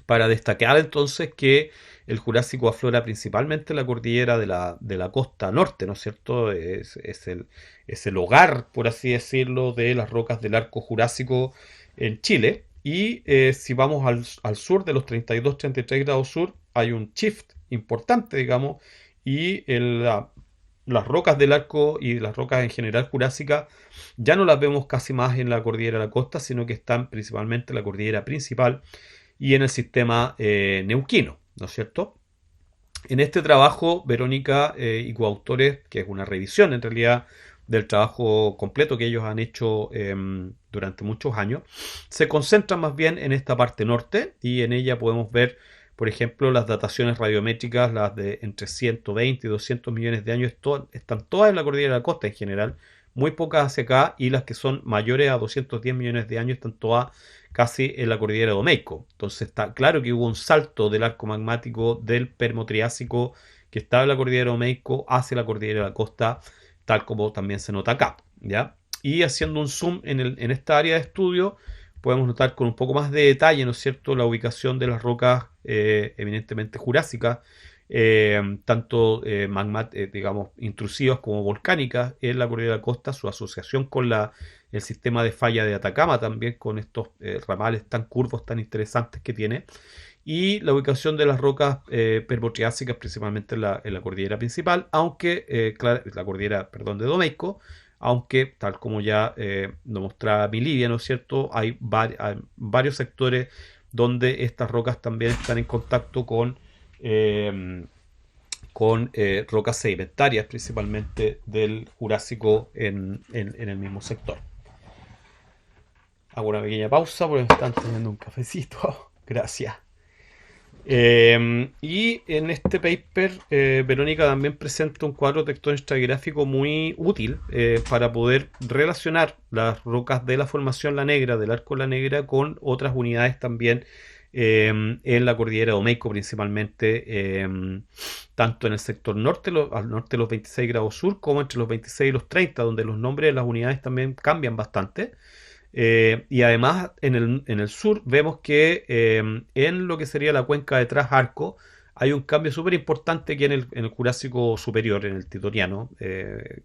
para destacar entonces que el Jurásico aflora principalmente en la cordillera de la costa norte, ¿no es cierto? Es el hogar, por así decirlo, de las rocas del arco jurásico en Chile. Y si vamos al sur de los 32-33 grados sur, hay un shift importante, digamos, y las rocas del arco y las rocas en general jurásicas ya no las vemos casi más en la cordillera de la costa, sino que están principalmente en la cordillera principal y en el sistema neuquino, ¿no es cierto? En este trabajo, Verónica y coautores, que es una revisión en realidad del trabajo completo que ellos han hecho durante muchos años, se concentran más bien en esta parte norte, y en ella podemos ver, por ejemplo, las dataciones radiométricas, las de entre 120 y 200 millones de años, están todas en la cordillera de la costa en general, muy pocas hacia acá, y las que son mayores a 210 millones de años están todas casi en la cordillera de Omeico. Entonces está claro que hubo un salto del arco magmático del Permo-Triásico que estaba en la cordillera de Omeico hacia la cordillera de la costa, tal como también se nota acá, ¿ya? Y haciendo un zoom en esta área de estudio, podemos notar con un poco más de detalle, ¿no es cierto?, la ubicación de las rocas eminentemente jurásicas, tanto digamos, intrusivas como volcánicas en la cordillera de la costa, su asociación con el sistema de falla de Atacama, también con estos ramales tan curvos, tan interesantes que tiene, y la ubicación de las rocas permotriásicas, principalmente en la cordillera principal, aunque, la cordillera, perdón, de Domeico, aunque, tal como ya nos mostraba Milivia, ¿no es cierto?, hay varios sectores donde estas rocas también están en contacto con rocas sedimentarias, principalmente del Jurásico en el mismo sector. Hago una pequeña pausa porque me están teniendo un cafecito. Gracias. Y en este paper, Verónica también presenta un cuadro texto estratigráfico muy útil para poder relacionar las rocas de la formación La Negra, del Arco La Negra, con otras unidades también en la cordillera de Omeico, principalmente, tanto en el sector norte, al norte de los 26 grados sur, como entre los 26 y los 30, donde los nombres de las unidades también cambian bastante. Y además en el sur vemos que en lo que sería la cuenca de Trasarco hay un cambio súper importante que en el Jurásico Superior, en el Titoniano,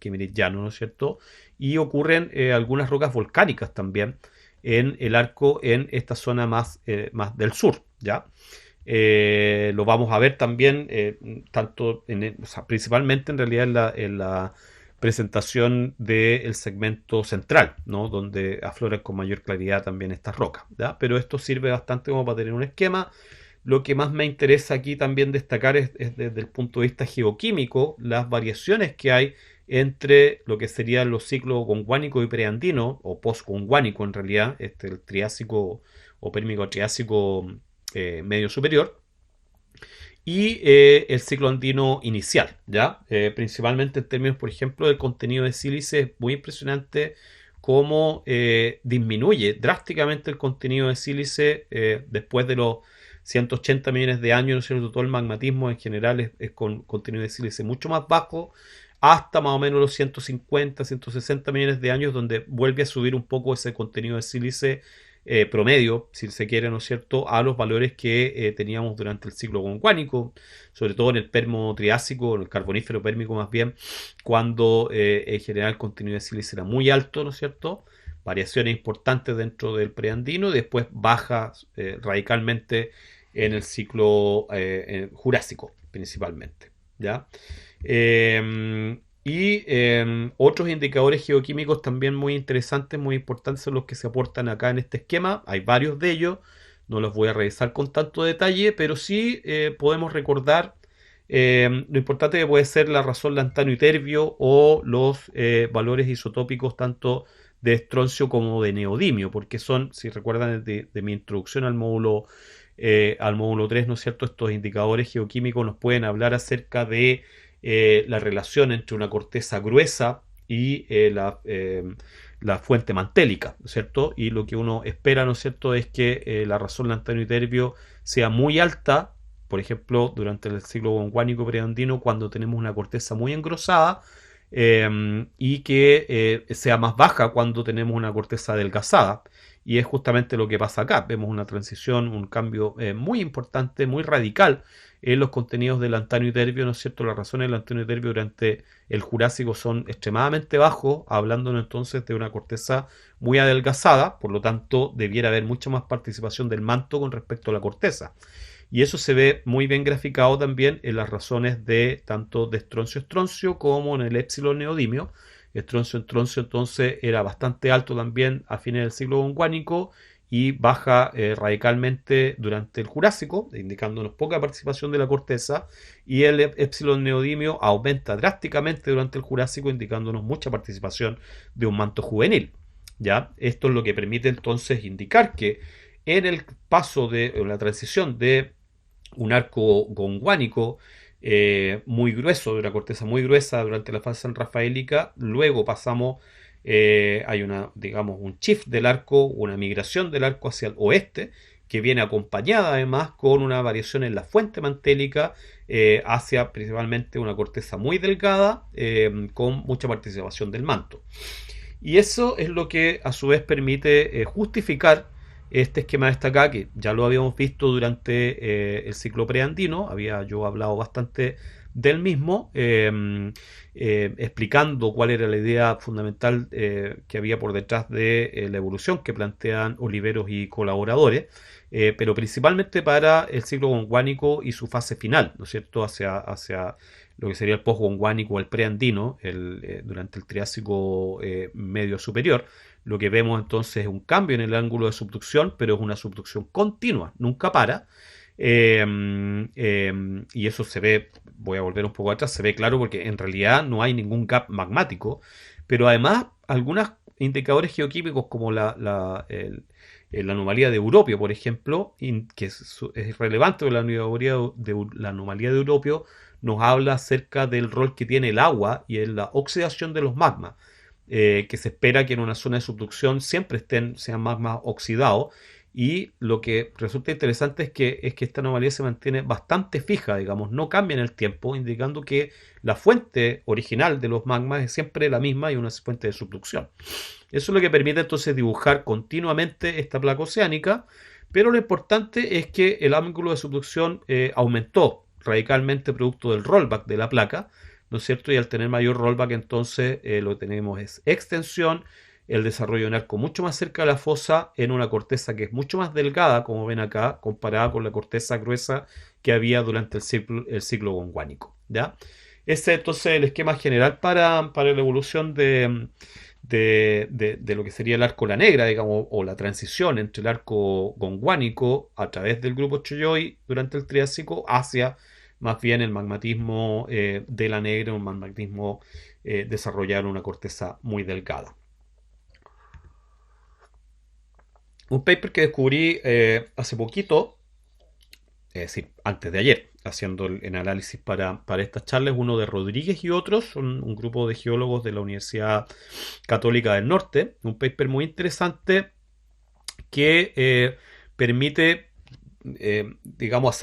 Quimerillano, ¿no es cierto? Y ocurren algunas rocas volcánicas también en el arco, en esta zona más del sur, ¿ya? Lo vamos a ver también, tanto o sea, principalmente en realidad en la presentación del segmento central, ¿no? Donde afloran con mayor claridad también estas rocas, ¿ya? Pero esto sirve bastante como para tener un esquema. Lo que más me interesa aquí también destacar es desde el punto de vista geoquímico las variaciones que hay entre lo que serían los ciclos gonguánico y preandino, o postgonguánico en realidad, el triásico o pérmico triásico medio superior, y el ciclo andino inicial, ¿ya? Principalmente en términos, por ejemplo, del contenido de sílice, es muy impresionante cómo disminuye drásticamente el contenido de sílice después de los 180 millones de años, ¿no es cierto? Todo el magmatismo en general es con contenido de sílice mucho más bajo, hasta más o menos los 150, 160 millones de años, donde vuelve a subir un poco ese contenido de sílice promedio, si se quiere, ¿no es cierto?, a los valores que teníamos durante el ciclo gonguánico, sobre todo en el permo triásico, en el carbonífero pérmico más bien, cuando en general el contenido de sílice era muy alto, ¿no es cierto?, variaciones importantes dentro del preandino, y después baja radicalmente en el ciclo jurásico, principalmente, ¿ya? Otros indicadores geoquímicos también muy interesantes, muy importantes, son los que se aportan acá en este esquema. Hay varios de ellos, no los voy a revisar con tanto detalle, pero sí podemos recordar lo importante que puede ser la razón lantano y terbio, o los valores isotópicos tanto de estroncio como de neodimio, porque son, si recuerdan de mi introducción al módulo 3, ¿no es cierto? Estos indicadores geoquímicos nos pueden hablar acerca de la relación entre una corteza gruesa y la fuente mantélica, ¿no es cierto? Y lo que uno espera, ¿no es cierto?, es que la razón lantano y terbio sea muy alta, por ejemplo, durante el ciclo gonguánico preandino, cuando tenemos una corteza muy engrosada, y que sea más baja cuando tenemos una corteza adelgazada. Y es justamente lo que pasa acá. Vemos una transición, un cambio muy importante, muy radical en los contenidos del lantano y terbio, ¿no es cierto? Las razones del lantano y terbio durante el Jurásico son extremadamente bajos, hablándonos entonces de una corteza muy adelgazada, por lo tanto debiera haber mucha más participación del manto con respecto a la corteza. Y eso se ve muy bien graficado también en las razones de tanto de estroncio-estroncio como en el épsilon neodimio. Estroncio-estroncio entonces era bastante alto también a fines del siglo gonguánico, y baja radicalmente durante el Jurásico, indicándonos poca participación de la corteza, y el épsilon neodimio aumenta drásticamente durante el Jurásico, indicándonos mucha participación de un manto juvenil. ¿Ya? Esto es lo que permite entonces indicar que en el paso de la transición de un arco gonguánico muy grueso, de una corteza muy gruesa durante la fase sanrafaélica, luego pasamos, hay digamos, un shift del arco, una migración del arco hacia el oeste, que viene acompañada además con una variación en la fuente mantélica hacia principalmente una corteza muy delgada, con mucha participación del manto. Y eso es lo que a su vez permite justificar este esquema de acá, que ya lo habíamos visto durante el ciclo preandino. Había yo hablado bastante del mismo, explicando cuál era la idea fundamental que había por detrás de la evolución que plantean Oliveros y colaboradores, pero principalmente para el ciclo gonguánico y su fase final, ¿no es cierto?, hacia lo que sería el post-gonguánico o el preandino, durante el Triásico medio superior. Lo que vemos entonces es un cambio en el ángulo de subducción, pero es una subducción continua, nunca para. Y eso se ve, voy a volver un poco atrás, se ve claro porque en realidad no hay ningún gap magmático, pero además algunos indicadores geoquímicos como la anomalía de Europio, por ejemplo, que es relevante, la anomalía de Europio nos habla acerca del rol que tiene el agua y en la oxidación de los magmas, que se espera que en una zona de subducción siempre sean magmas oxidados, y lo que resulta interesante es que esta anomalía se mantiene bastante fija, digamos, no cambia en el tiempo, indicando que la fuente original de los magmas es siempre la misma y una fuente de subducción. Eso es lo que permite entonces dibujar continuamente esta placa oceánica, pero lo importante es que el ángulo de subducción aumentó radicalmente producto del rollback de la placa, ¿no es cierto? Y al tener mayor rollback entonces lo que tenemos es extensión, el desarrollo de un arco mucho más cerca de la fosa en una corteza que es mucho más delgada, como ven acá, comparada con la corteza gruesa que había durante el ciclo gonguánico, ¿ya? Ese entonces el esquema general para la evolución de lo que sería el arco La Negra, digamos, o la transición entre el arco gondwánico a través del grupo Cholloi durante el Triásico hacia más bien el magmatismo de La Negra, un magmatismo desarrollado en una corteza muy delgada. Un paper que descubrí hace poquito, es decir, antes de ayer, haciendo el análisis para estas charlas, uno de Rodríguez y otros, son un grupo de geólogos de la Universidad Católica del Norte, un paper muy interesante que permite, digamos,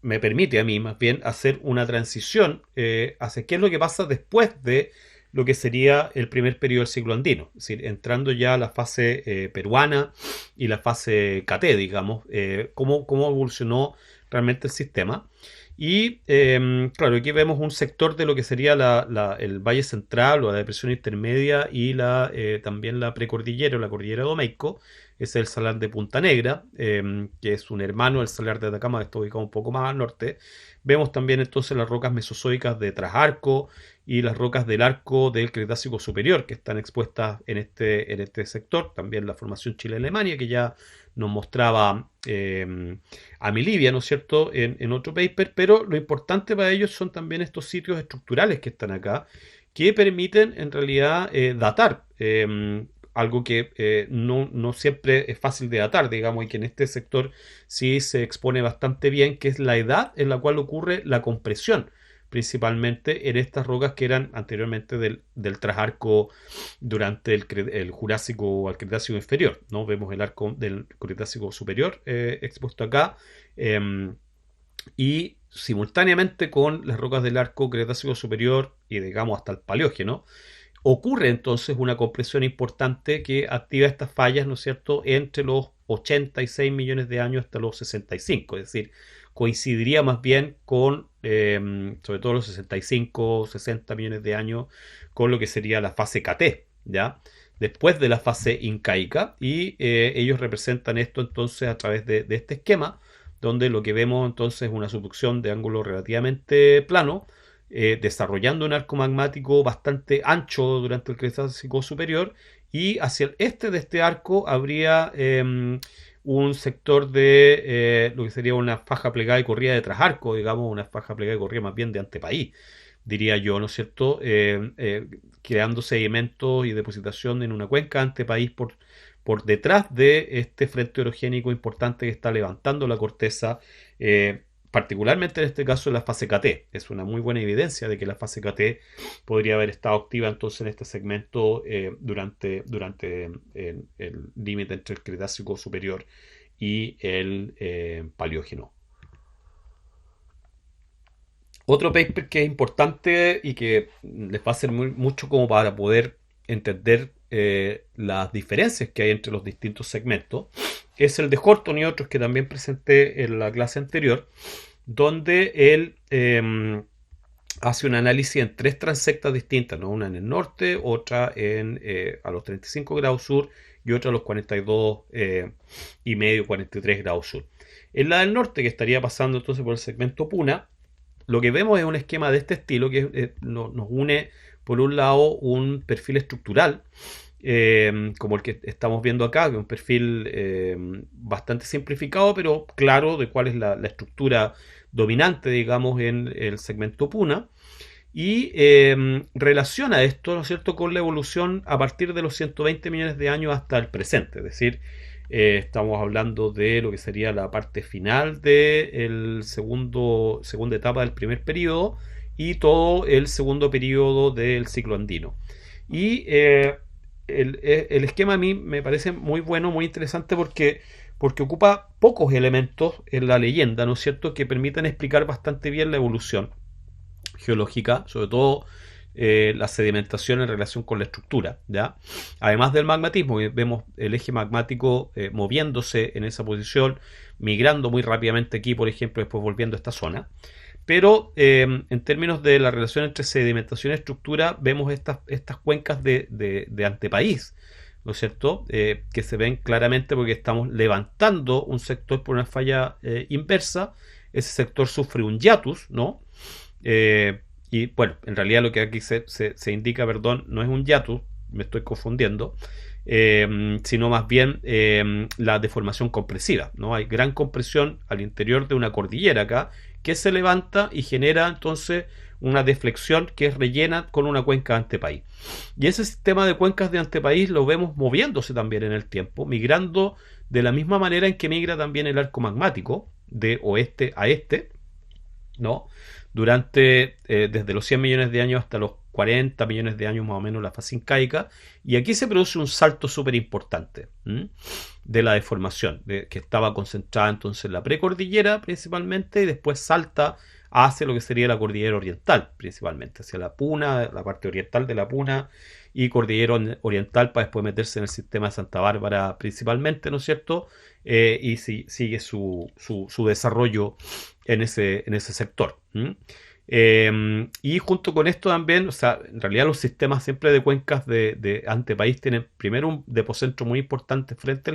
me permite a mí más bien hacer una transición hacia qué es lo que pasa después de lo que sería el primer periodo del ciclo andino, es decir, entrando ya a la fase peruana y la fase KT, digamos, cómo evolucionó realmente el sistema. Y claro, aquí vemos un sector de lo que sería el Valle Central o la Depresión Intermedia y también la precordillera o la cordillera de Omeico. Es el salar de Punta Negra, que es un hermano del salar de Atacama, que está ubicado un poco más al norte. Vemos también entonces las rocas mesozoicas de Trasarco y las rocas del arco del Cretácico Superior, que están expuestas en este sector. También la formación Chile-Alemania, que ya nos mostraba a Milivia, ¿no es cierto?, en otro paper, pero lo importante para ellos son también estos sitios estructurales que están acá, que permiten en realidad datar algo que no siempre es fácil de datar, digamos, y que en este sector sí se expone bastante bien, que es la edad en la cual ocurre la compresión, principalmente en estas rocas que eran anteriormente del Trasarco durante el Jurásico o el Cretácico inferior, ¿no? Vemos el arco del Cretácico superior expuesto acá, y simultáneamente con las rocas del arco Cretácico superior y digamos hasta el Paleógeno, ocurre entonces una compresión importante que activa estas fallas, ¿no es cierto?, entre los 86 millones de años hasta los 65, es decir, coincidiría más bien con, sobre todo los 65, 60 millones de años, con lo que sería la fase KT, ¿ya? Después de la fase incaica, y ellos representan esto entonces a través de este esquema, donde lo que vemos entonces es una subducción de ángulo relativamente plano, desarrollando un arco magmático bastante ancho durante el Cretácico superior, y hacia el este de este arco habría un sector de lo que sería una faja plegada y corrida de Trasarco, digamos, una faja plegada y corrida más bien de antepaís, diría yo, ¿no es cierto?, creando sedimentos y depositación en una cuenca antepaís por detrás de este frente orogénico importante que está levantando la corteza, particularmente en este caso la fase KT. Es una muy buena evidencia de que la fase KT podría haber estado activa entonces en este segmento durante el límite entre el Cretácico superior y el Paleógeno. Otro paper que es importante y que les va a servir mucho como para poder entender las diferencias que hay entre los distintos segmentos es el de Horton y otros que también presenté en la clase anterior, donde él hace un análisis en tres transectas distintas, ¿no? Una en el norte, otra a los 35 grados sur y otra a los 42 y medio, 43 grados sur. En la del norte, que estaría pasando entonces por el segmento Puna, lo que vemos es un esquema de este estilo que nos une, por un lado, un perfil estructural, como el que estamos viendo acá, que es un perfil bastante simplificado, pero claro de cuál es la estructura dominante, digamos, en el segmento Puna, y relaciona esto, ¿no es cierto?, con la evolución a partir de los 120 millones de años hasta el presente, es decir, estamos hablando de lo que sería la parte final de la segunda etapa del primer periodo y todo el segundo periodo del ciclo andino. Y el esquema a mí me parece muy bueno, muy interesante porque ocupa pocos elementos en la leyenda, ¿no es cierto?, que permiten explicar bastante bien la evolución geológica, sobre todo la sedimentación en relación con la estructura, ¿ya? Además del magmatismo, vemos el eje magmático moviéndose en esa posición, migrando muy rápidamente aquí, por ejemplo, después volviendo a esta zona. Pero en términos de la relación entre sedimentación y estructura, vemos estas cuencas de antepaís, ¿no es cierto?, que se ven claramente porque estamos levantando un sector por una falla inversa. Ese sector sufre un hiatus, ¿no?, Y bueno, en realidad lo que aquí se indica, perdón, no es un hiatus, me estoy confundiendo, sino más bien la deformación compresiva, ¿no? Hay gran compresión al interior de una cordillera acá que se levanta y genera entonces una deflexión que es rellena con una cuenca de antepaís. Y ese sistema de cuencas de antepaís lo vemos moviéndose también en el tiempo, migrando de la misma manera en que migra también el arco magmático de oeste a este, ¿no? Durante desde los 100 millones de años hasta los 40 millones de años más o menos la fase incaica, y aquí se produce un salto súper importante de la deformación, que estaba concentrada entonces en la precordillera principalmente, y después salta hacia lo que sería la cordillera oriental principalmente, hacia la Puna, la parte oriental de la Puna, y cordillera oriental para después meterse en el sistema de Santa Bárbara principalmente, ¿no es cierto? Y sigue su desarrollo en ese sector. Y junto con esto también, o sea, en realidad los sistemas siempre de cuencas de antepaís tienen primero un depocentro muy importante frente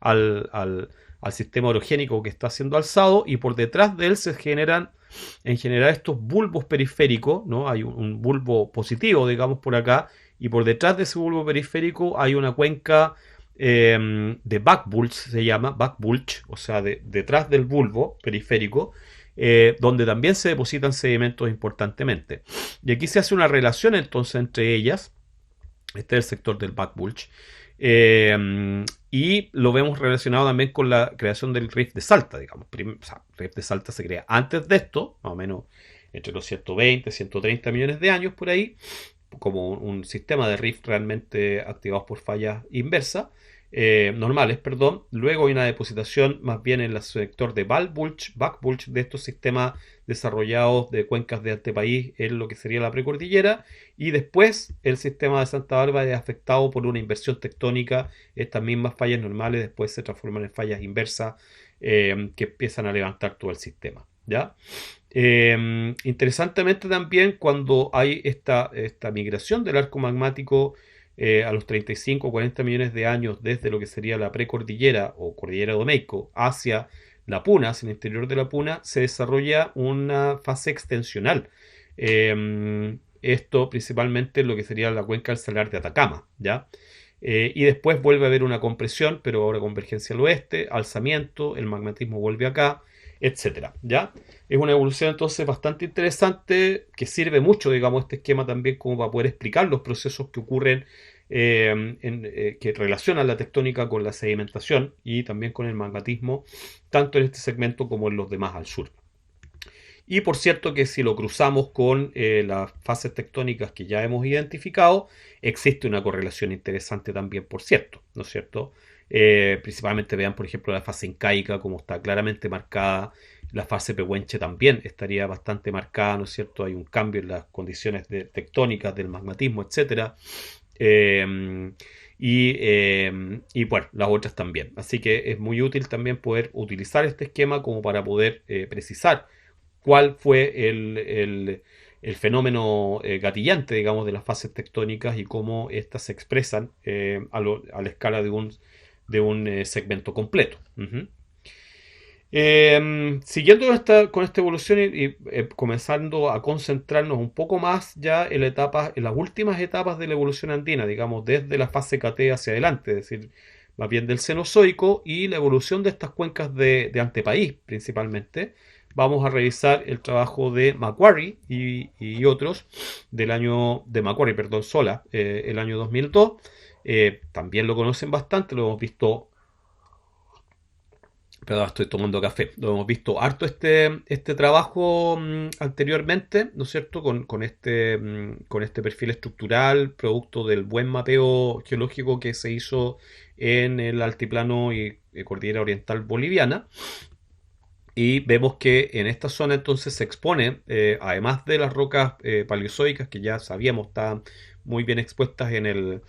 al sistema orogénico que está siendo alzado, y por detrás de él se generan en general estos bulbos periféricos, ¿no? Hay un bulbo positivo, digamos, por acá, y por detrás de ese bulbo periférico hay una cuenca de backbulge, se llama backbulge, o sea, detrás del bulbo periférico, donde también se depositan sedimentos importantemente. Y aquí se hace una relación entonces entre ellas. Este es el sector del backbulge. Y lo vemos relacionado también con la creación del Rift de Salta, digamos. O sea, el Rift de Salta se crea antes de esto, más o menos entre los 120, 130 millones de años por ahí, como un sistema de rift realmente activados por fallas inversas, normales, perdón. Luego hay una depositación más bien en el sector de backbulge de estos sistemas desarrollados de cuencas de antepaís en lo que sería la precordillera, y después el sistema de Santa Bárbara es afectado por una inversión tectónica. Estas mismas fallas normales después se transforman en fallas inversas que empiezan a levantar todo el sistema, ¿ya? Interesantemente también, cuando hay esta migración del arco magmático a los 35 o 40 millones de años desde lo que sería la precordillera o cordillera de Domeyko hacia la Puna, hacia el interior de la Puna, se desarrolla una fase extensional. Esto principalmente en lo que sería la cuenca del Salar de Atacama, ¿ya? Y después vuelve a haber una compresión, pero ahora convergencia al oeste, alzamiento, el magmatismo vuelve acá, etcétera, ¿ya? Es una evolución entonces bastante interesante, que sirve mucho, digamos, este esquema también como para poder explicar los procesos que ocurren, que relacionan la tectónica con la sedimentación y también con el magmatismo, tanto en este segmento como en los demás al sur. Y por cierto que si lo cruzamos con las fases tectónicas que ya hemos identificado, existe una correlación interesante también, por cierto, ¿no es cierto? Principalmente vean, por ejemplo, la fase incaica, como está claramente marcada. La fase pehuenche también estaría bastante marcada, ¿no es cierto? Hay un cambio en las condiciones tectónicas del magmatismo, etcétera. Eh, y bueno, las otras también. Así que es muy útil también poder utilizar este esquema como para poder precisar cuál fue el fenómeno gatillante, digamos, de las fases tectónicas y cómo éstas se expresan a la escala de un segmento completo. Siguiendo con esta evolución y comenzando a concentrarnos un poco más ya en las últimas etapas de la evolución andina, digamos, desde la fase K-T hacia adelante, es decir, más bien del Cenozoico y la evolución de estas cuencas de antepaís principalmente. Vamos a revisar el trabajo de Macquarie y otros de Macquarie, perdón, sola, el año 2002. También lo conocen bastante, lo hemos visto. Perdón, estoy tomando café. Lo hemos visto harto este trabajo anteriormente, ¿no es cierto? Con este perfil estructural, producto del buen mapeo geológico que se hizo en el altiplano y cordillera oriental boliviana. Y vemos que en esta zona entonces se expone, además de las rocas paleozoicas que ya sabíamos estaban muy bien expuestas en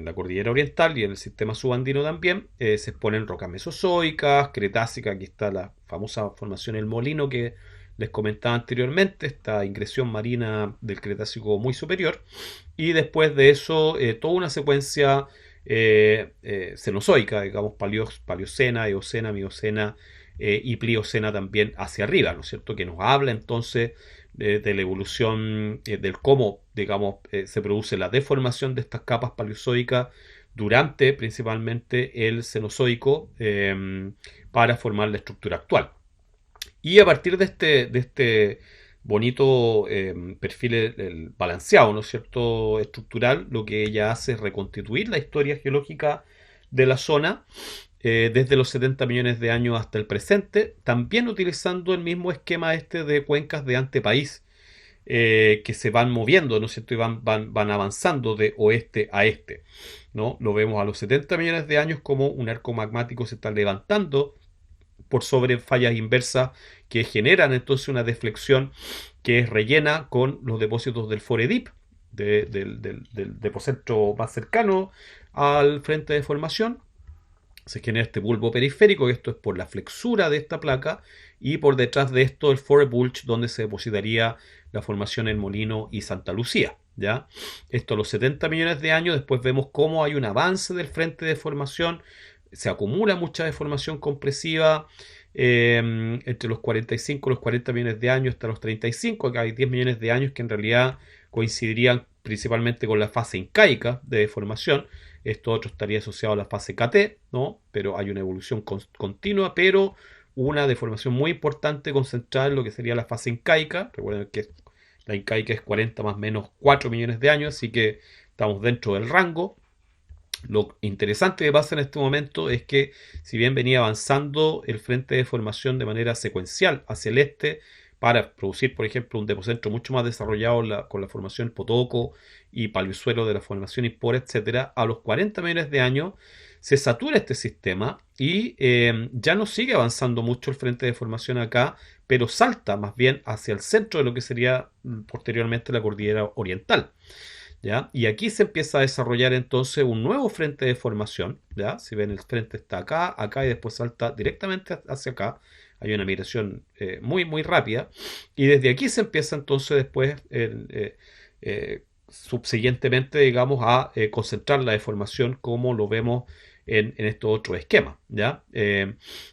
la cordillera oriental y en el sistema subandino también, se exponen rocas mesozoicas, cretácicas. Aquí está la famosa formación El Molino que les comentaba anteriormente, esta ingresión marina del Cretácico muy superior, y después de eso toda una secuencia cenozoica, digamos, paleocena, eocena, miocena, y Pliocena también hacia arriba, ¿no es cierto? Que nos habla entonces de la evolución, del cómo, digamos, se produce la deformación de estas capas paleozoicas durante principalmente el Cenozoico para formar la estructura actual. Y a partir de este bonito perfil balanceado, ¿no es cierto?, estructural, lo que ella hace es reconstituir la historia geológica de la zona desde los 70 millones de años hasta el presente, también utilizando el mismo esquema de cuencas de antepaís que se van moviendo, ¿no es cierto?, y van avanzando de oeste a este, ¿no? Lo vemos a los 70 millones de años como un arco magmático se está levantando por sobre fallas inversas que generan entonces una deflexión que es rellena con los depósitos del Foredip, del depósito más cercano al frente de formación. Se genera este bulbo periférico, esto es por la flexura de esta placa, y por detrás de esto el Foret Bulge, donde se depositaría la formación El Molino y Santa Lucía. ¿Ya? Esto a los 70 millones de años, después vemos cómo hay un avance del frente de formación, se acumula mucha deformación compresiva entre los 45 y los 40 millones de años hasta los 35, acá hay 10 millones de años que en realidad coincidirían principalmente con la fase incaica de deformación. Esto otro estaría asociado a la fase KT, ¿no? Pero hay una evolución continua, pero una deformación muy importante concentrada en lo que sería la fase incaica. Recuerden que la incaica es 40 más o menos 4 millones de años, así que estamos dentro del rango. Lo interesante que pasa en este momento es que si bien venía avanzando el frente de formación de manera secuencial hacia el este para producir, por ejemplo, un depósito mucho más desarrollado con la formación Potoco y Paleosuelo de la formación Ispora, etcétera, a los 40 millones de años se satura este sistema y ya no sigue avanzando mucho el frente de formación acá, pero salta más bien hacia el centro de lo que sería posteriormente la cordillera oriental. ¿Ya? Y aquí se empieza a desarrollar entonces un nuevo frente de formación. ¿Ya? Si ven, el frente está acá, acá y después salta directamente hacia acá. Hay una migración muy, muy rápida. Y desde aquí se empieza entonces después, subsiguientemente, digamos, a concentrar la deformación como lo vemos en estos otros esquemas. ¿Ya?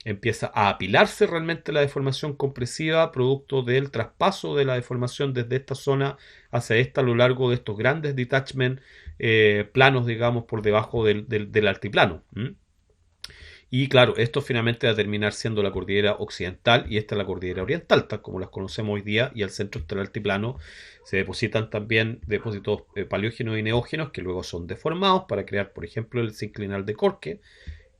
Empieza a apilarse realmente la deformación compresiva producto del traspaso de la deformación desde esta zona hacia esta a lo largo de estos grandes detachment planos, digamos, por debajo del altiplano. Y claro, esto finalmente va a terminar siendo la cordillera occidental y esta es la cordillera oriental, tal como las conocemos hoy día, y al centro está el altiplano. Se depositan también depósitos paleógenos y neógenos que luego son deformados para crear, por ejemplo, el sinclinal de Corque,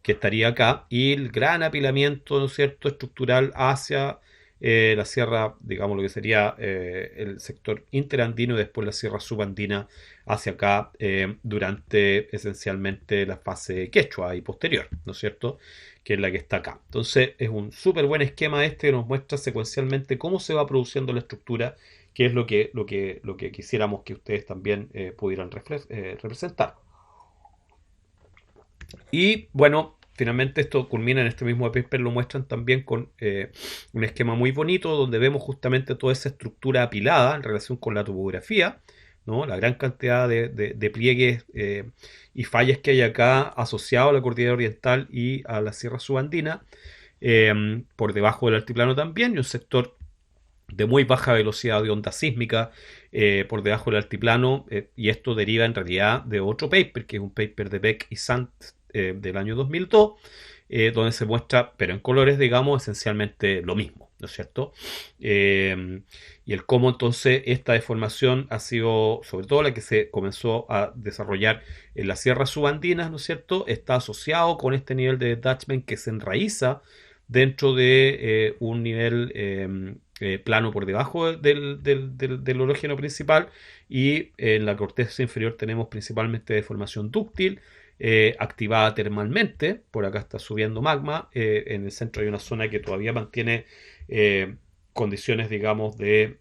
que estaría acá, y el gran apilamiento, ¿no es cierto?, estructural hacia la sierra, digamos lo que sería el sector interandino y después la sierra subandina hacia acá durante esencialmente la fase quechua y posterior, ¿no es cierto?, que es la que está acá. Entonces es un súper buen esquema que nos muestra secuencialmente cómo se va produciendo la estructura, que es lo que quisiéramos que ustedes también pudieran representar. Y bueno, finalmente esto culmina en este mismo paper, lo muestran también con un esquema muy bonito donde vemos justamente toda esa estructura apilada en relación con la topografía, ¿no? La gran cantidad de pliegues y fallas que hay acá asociados a la cordillera oriental y a la sierra subandina, por debajo del altiplano también, y un sector de muy baja velocidad de onda sísmica por debajo del altiplano, y esto deriva en realidad de otro paper, que es un paper de Beck y Sant del año 2002, donde se muestra, pero en colores, digamos, esencialmente lo mismo, ¿no es cierto? Y el cómo entonces esta deformación ha sido, sobre todo la que se comenzó a desarrollar en las sierras subandinas, ¿no es cierto?, está asociado con este nivel de detachment que se enraiza dentro de un nivel plano por debajo del orógeno principal, y en la corteza inferior tenemos principalmente deformación dúctil activada termalmente. Por acá está subiendo magma, en el centro hay una zona que todavía mantiene condiciones, digamos, de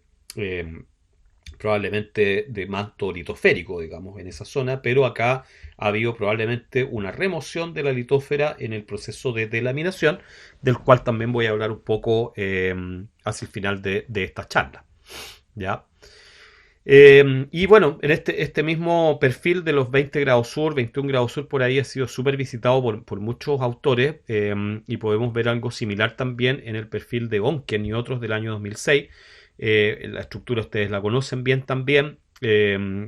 probablemente de manto litosférico, digamos, en esa zona, pero acá ha habido probablemente una remoción de la litósfera en el proceso de delaminación, del cual también voy a hablar un poco hacia el final de esta charla. ¿Ya? Y bueno, en este mismo perfil de los 20 grados sur, 21 grados sur, por ahí ha sido súper visitado por muchos autores, y podemos ver algo similar también en el perfil de Onken y otros del año 2006. La estructura ustedes la conocen bien también,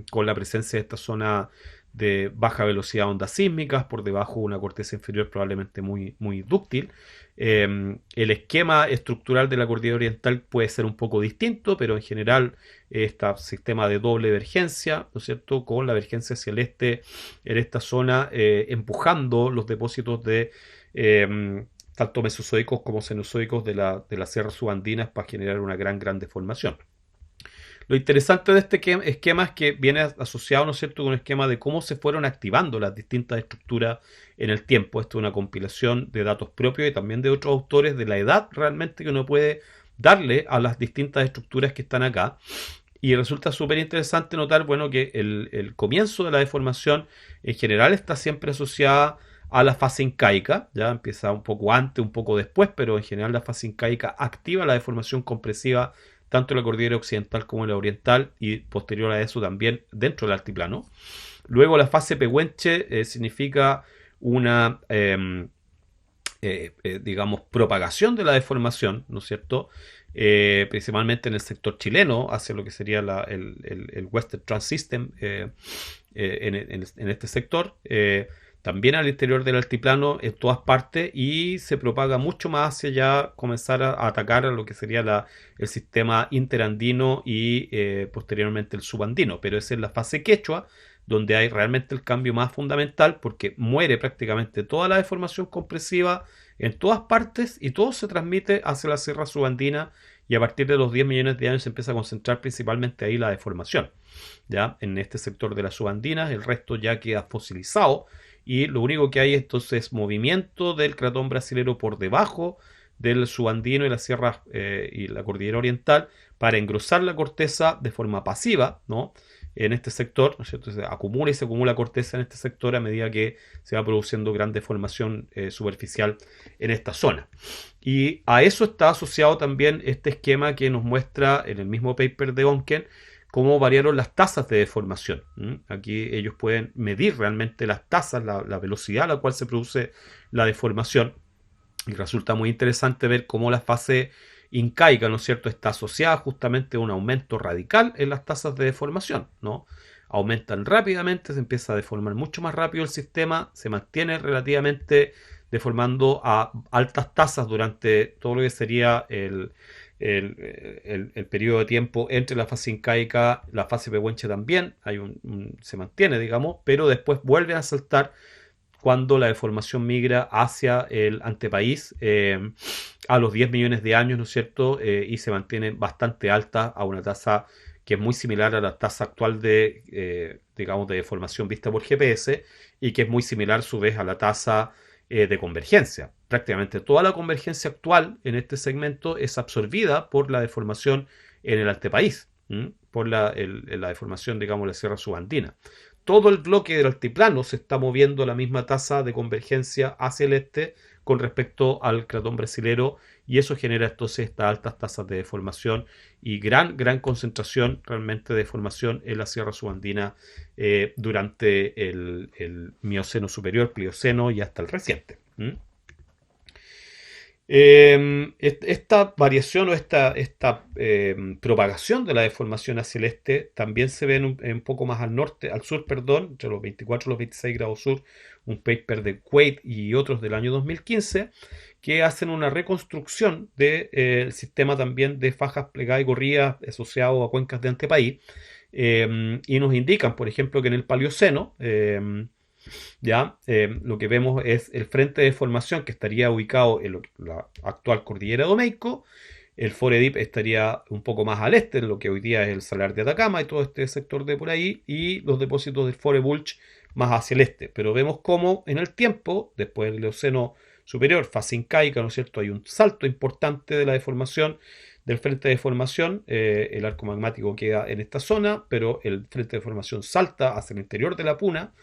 con la presencia de esta zona de baja velocidad de ondas sísmicas, por debajo una corteza inferior probablemente muy dúctil. El esquema estructural de la cordillera oriental puede ser un poco distinto, pero en general este sistema de doble vergencia, ¿no es cierto?, con la vergencia hacia el este en esta zona, empujando los depósitos de tanto mesozoicos como cenozoicos de las sierras subandinas para generar una gran deformación. Lo interesante de este esquema es que viene asociado, ¿no es cierto?, con un esquema de cómo se fueron activando las distintas estructuras en el tiempo. Esto es una compilación de datos propios y también de otros autores de la edad realmente que uno puede darle a las distintas estructuras que están acá. Y resulta súper interesante notar, bueno, que el comienzo de la deformación en general está siempre asociada a la fase incaica, ya empieza un poco antes, un poco después, pero en general la fase incaica activa la deformación compresiva tanto en la cordillera occidental como en la oriental, y posterior a eso también dentro del altiplano. Luego la fase pehuenche significa una, digamos, propagación de la deformación, ¿no es cierto? Principalmente en el sector chileno, hacia lo que sería el Western Trans System, en este sector. También al interior del altiplano, en todas partes, y se propaga mucho más hacia allá, comenzar a atacar a lo que sería el sistema interandino y posteriormente el subandino. Pero esa es la fase quechua, donde hay realmente el cambio más fundamental, porque muere prácticamente toda la deformación compresiva en todas partes y todo se transmite hacia la sierra subandina, y a partir de los 10 millones de años se empieza a concentrar principalmente ahí la deformación. ¿Ya? En este sector de las subandinas el resto ya queda fosilizado, y lo único que hay entonces es movimiento del cratón brasilero por debajo del subandino y la sierra y la cordillera oriental para engrosar la corteza de forma pasiva, ¿no?, en este sector, ¿no es cierto? Se acumula y se acumula corteza en este sector a medida que se va produciendo gran deformación superficial en esta zona. Y a eso está asociado también este esquema que nos muestra en el mismo paper de Onken cómo variaron las tasas de deformación. Aquí ellos pueden medir realmente las tasas, la velocidad a la cual se produce la deformación, y resulta muy interesante ver cómo la fase incaica, ¿no es cierto?, está asociada justamente a un aumento radical en las tasas de deformación, ¿no? Aumentan rápidamente, se empieza a deformar mucho más rápido el sistema, se mantiene relativamente deformando a altas tasas durante todo lo que sería el periodo de tiempo entre la fase incaica, la fase pehuenche también, se mantiene, digamos, pero después vuelven a saltar cuando la deformación migra hacia el antepaís a los 10 millones de años, ¿no es cierto? Y se mantiene bastante alta, a una tasa que es muy similar a la tasa actual digamos, de deformación vista por GPS, y que es muy similar a su vez a la tasa de convergencia. Prácticamente toda la convergencia actual en este segmento es absorbida por la deformación en el antepaís, por la deformación, digamos, de la sierra subandina. Todo el bloque del altiplano se está moviendo a la misma tasa de convergencia hacia el este con respecto al cratón brasilero, y eso genera entonces estas altas tasas de deformación y gran concentración realmente de deformación en la sierra subandina durante el Mioceno superior, Plioceno y hasta el reciente. Esta variación o esta propagación de la deformación hacia el este también se ve un poco más al sur, perdón, entre los 24 y los 26 grados sur, un paper de Quaid y otros del año 2015, que hacen una reconstrucción del sistema también de fajas plegadas y corridas asociado a cuencas de antepaís, y nos indican, por ejemplo, que en el Paleoceno, ¿ya? Lo que vemos es el frente de deformación que estaría ubicado en la actual cordillera de Omeico. El Foredip estaría un poco más al este, en lo que hoy día es el Salar de Atacama y todo este sector de por ahí, y los depósitos del Forebulch más hacia el este. Pero vemos cómo en el tiempo, después del Eoceno superior, fase incaica, ¿no es cierto?, hay un salto importante de la deformación del frente de deformación. El arco magmático queda en esta zona, pero el frente de deformación salta hacia el interior de la puna,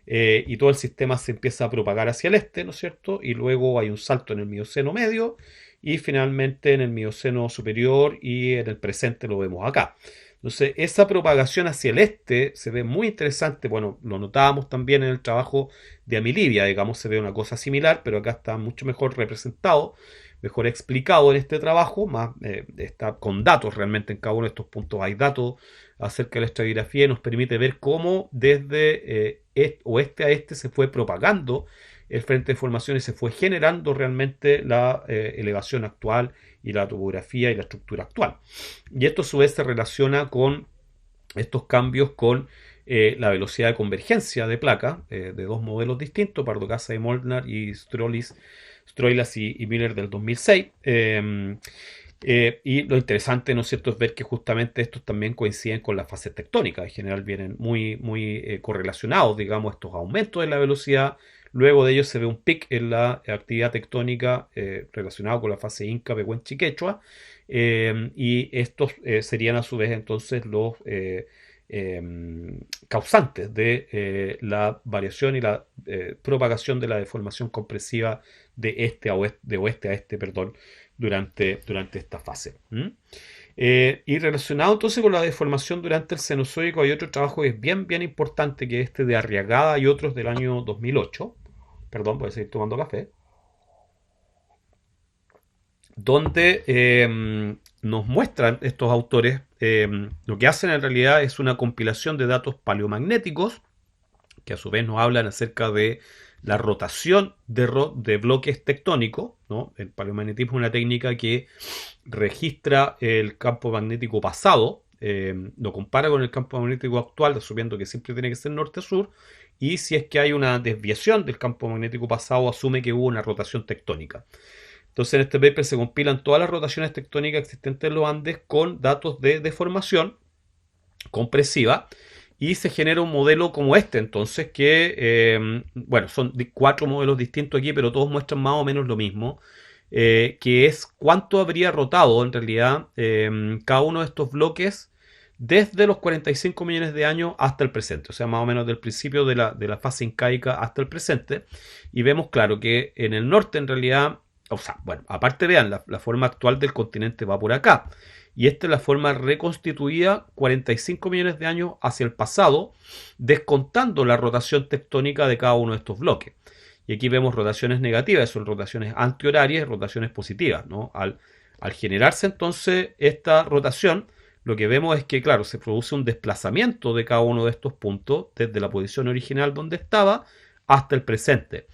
y todo el sistema se empieza a propagar hacia el este, ¿no es cierto? Y luego hay un salto en el Mioceno medio, y finalmente en el Mioceno superior y en el presente lo vemos acá. Entonces, esa propagación hacia el este se ve muy interesante. Bueno, lo notábamos también en el trabajo de Amilibia, digamos, se ve una cosa similar, pero acá está mucho mejor representado, mejor explicado en este trabajo, más está con datos realmente en cada uno de estos puntos. Hay datos acerca de la estratigrafía y nos permite ver cómo desde oeste a este se fue propagando el frente de formación y se fue generando realmente la elevación actual y la topografía y la estructura actual. Y esto a su vez se relaciona con estos cambios con la velocidad de convergencia de placa de dos modelos distintos, Pardocasa y Molnar y Stroilas y Miller del 2006. Y lo interesante, ¿no es cierto?, es ver que justamente estos también coinciden con las fases tectónicas. En general vienen muy correlacionados, digamos, estos aumentos de la velocidad. Luego de ellos se ve un pic en la actividad tectónica relacionado con la fase Inca, Pehuenche y Quechua. Y estos serían a su vez entonces los eh, causantes de la variación y la propagación de la deformación compresiva de este a oeste, de oeste a este, perdón, durante esta fase. Y relacionado entonces con la deformación durante el Cenozoico hay otro trabajo que es bien importante, que es este de Arriagada y otros del año 2008. Perdón, voy a seguir tomando café. Donde nos muestran estos autores, lo que hacen en realidad es una compilación de datos paleomagnéticos, que a su vez nos hablan acerca de la rotación de bloques tectónicos, ¿no? El paleomagnetismo es una técnica que registra el campo magnético pasado, lo compara con el campo magnético actual, asumiendo que siempre tiene que ser norte-sur, y si es que hay una desviación del campo magnético pasado, asume que hubo una rotación tectónica. Entonces en este paper se compilan todas las rotaciones tectónicas existentes en los Andes con datos de deformación compresiva y se genera un modelo como este, entonces, que, bueno, son 4 modelos distintos aquí, pero todos muestran más o menos lo mismo, que es cuánto habría rotado en realidad cada uno de estos bloques desde los 45 millones de años hasta el presente, o sea, más o menos del principio de la fase incaica hasta el presente, y vemos claro que en el norte en realidad, o sea, bueno, aparte vean, la forma actual del continente va por acá, y esta es la forma reconstituida 45 millones de años hacia el pasado, descontando la rotación tectónica de cada uno de estos bloques. Y aquí vemos rotaciones negativas, son rotaciones antihorarias y rotaciones positivas, ¿no? Al generarse entonces esta rotación, lo que vemos es que, claro, se produce un desplazamiento de cada uno de estos puntos desde la posición original donde estaba hasta el presente.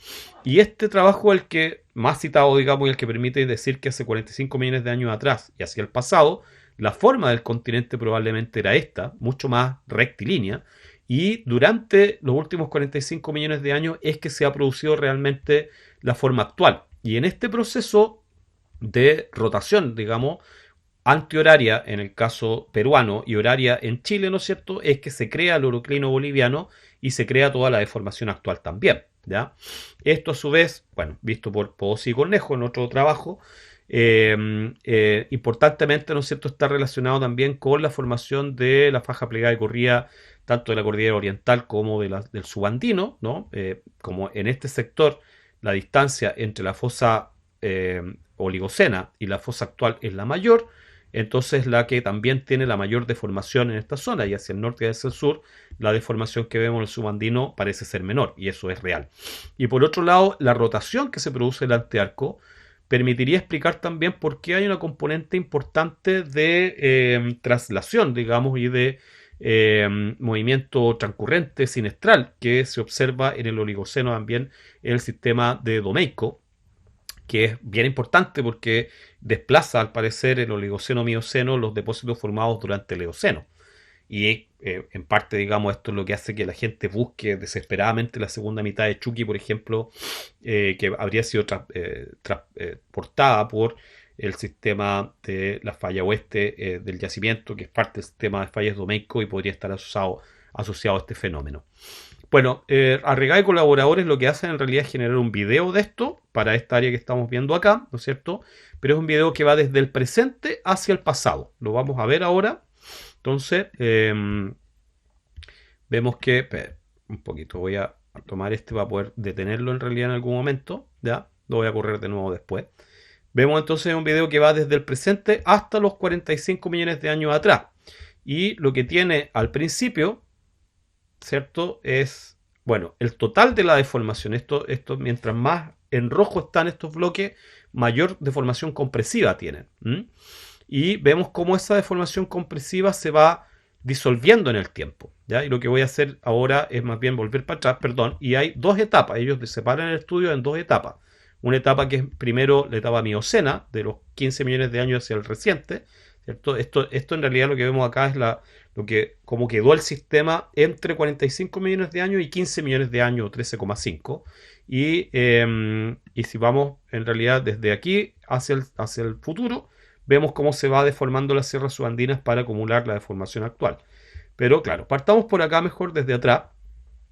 Y este trabajo es el que más citado, digamos, y el que permite decir que hace 45 millones de años atrás y hacia el pasado, la forma del continente probablemente era esta, mucho más rectilínea, y durante los últimos 45 millones de años es que se ha producido realmente la forma actual. Y en este proceso de rotación, digamos, antihoraria en el caso peruano y horaria en Chile, ¿no es cierto?, es que se crea el oroclino boliviano y se crea toda la deformación actual también, ¿ya? Esto a su vez, bueno, visto por Pozzi y Cornejo en otro trabajo, importantemente, ¿no es cierto?, está relacionado también con la formación de la faja plegada y corrida tanto de la cordillera oriental como del subandino, ¿no? Como en este sector la distancia entre la fosa oligocena y la fosa actual es la mayor, entonces la que también tiene la mayor deformación en esta zona, y hacia el norte y hacia el sur la deformación que vemos en el subandino parece ser menor, y eso es real. Y por otro lado, la rotación que se produce en el antearco permitiría explicar también por qué hay una componente importante de traslación, digamos, y de movimiento transcurrente sinestral que se observa en el Oligoceno también en el sistema de Domeyko, que es bien importante porque desplaza al parecer el Oligoceno-Mioceno los depósitos formados durante el Eoceno. Y en parte, digamos, esto es lo que hace que la gente busque desesperadamente la segunda mitad de Chucky, por ejemplo, que habría sido transportada por el sistema de la falla oeste del yacimiento, que es parte del sistema de fallas Domeyko y podría estar asociado a este fenómeno. Bueno, Arriagada y colaboradores lo que hacen en realidad es generar un video de esto para esta área que estamos viendo acá, ¿no es cierto? Pero es un video que va desde el presente hacia el pasado. Lo vamos a ver ahora. Entonces, vemos que, un poquito, voy a tomar este para poder detenerlo en realidad en algún momento, ¿ya? Lo voy a correr de nuevo después. Vemos entonces un video que va desde el presente hasta los 45 millones de años atrás. Y lo que tiene al principio, ¿cierto? Es, bueno, el total de la deformación. Esto mientras más en rojo están estos bloques, mayor deformación compresiva tienen. Y vemos cómo esa deformación compresiva se va disolviendo en el tiempo. ¿Ya? Y lo que voy a hacer ahora es más bien volver para atrás, perdón, y hay dos etapas. Ellos separan el estudio en dos etapas. Una etapa que es primero la etapa miocena, de los 15 millones de años hacia el reciente, ¿cierto? Esto en realidad lo que vemos acá es lo que, como quedó el sistema entre 45 millones de años y 15 millones de años, 13,5. Y si vamos en realidad desde aquí hacia el futuro, vemos cómo se va deformando las sierras subandinas para acumular la deformación actual. Pero claro, partamos por acá mejor desde atrás,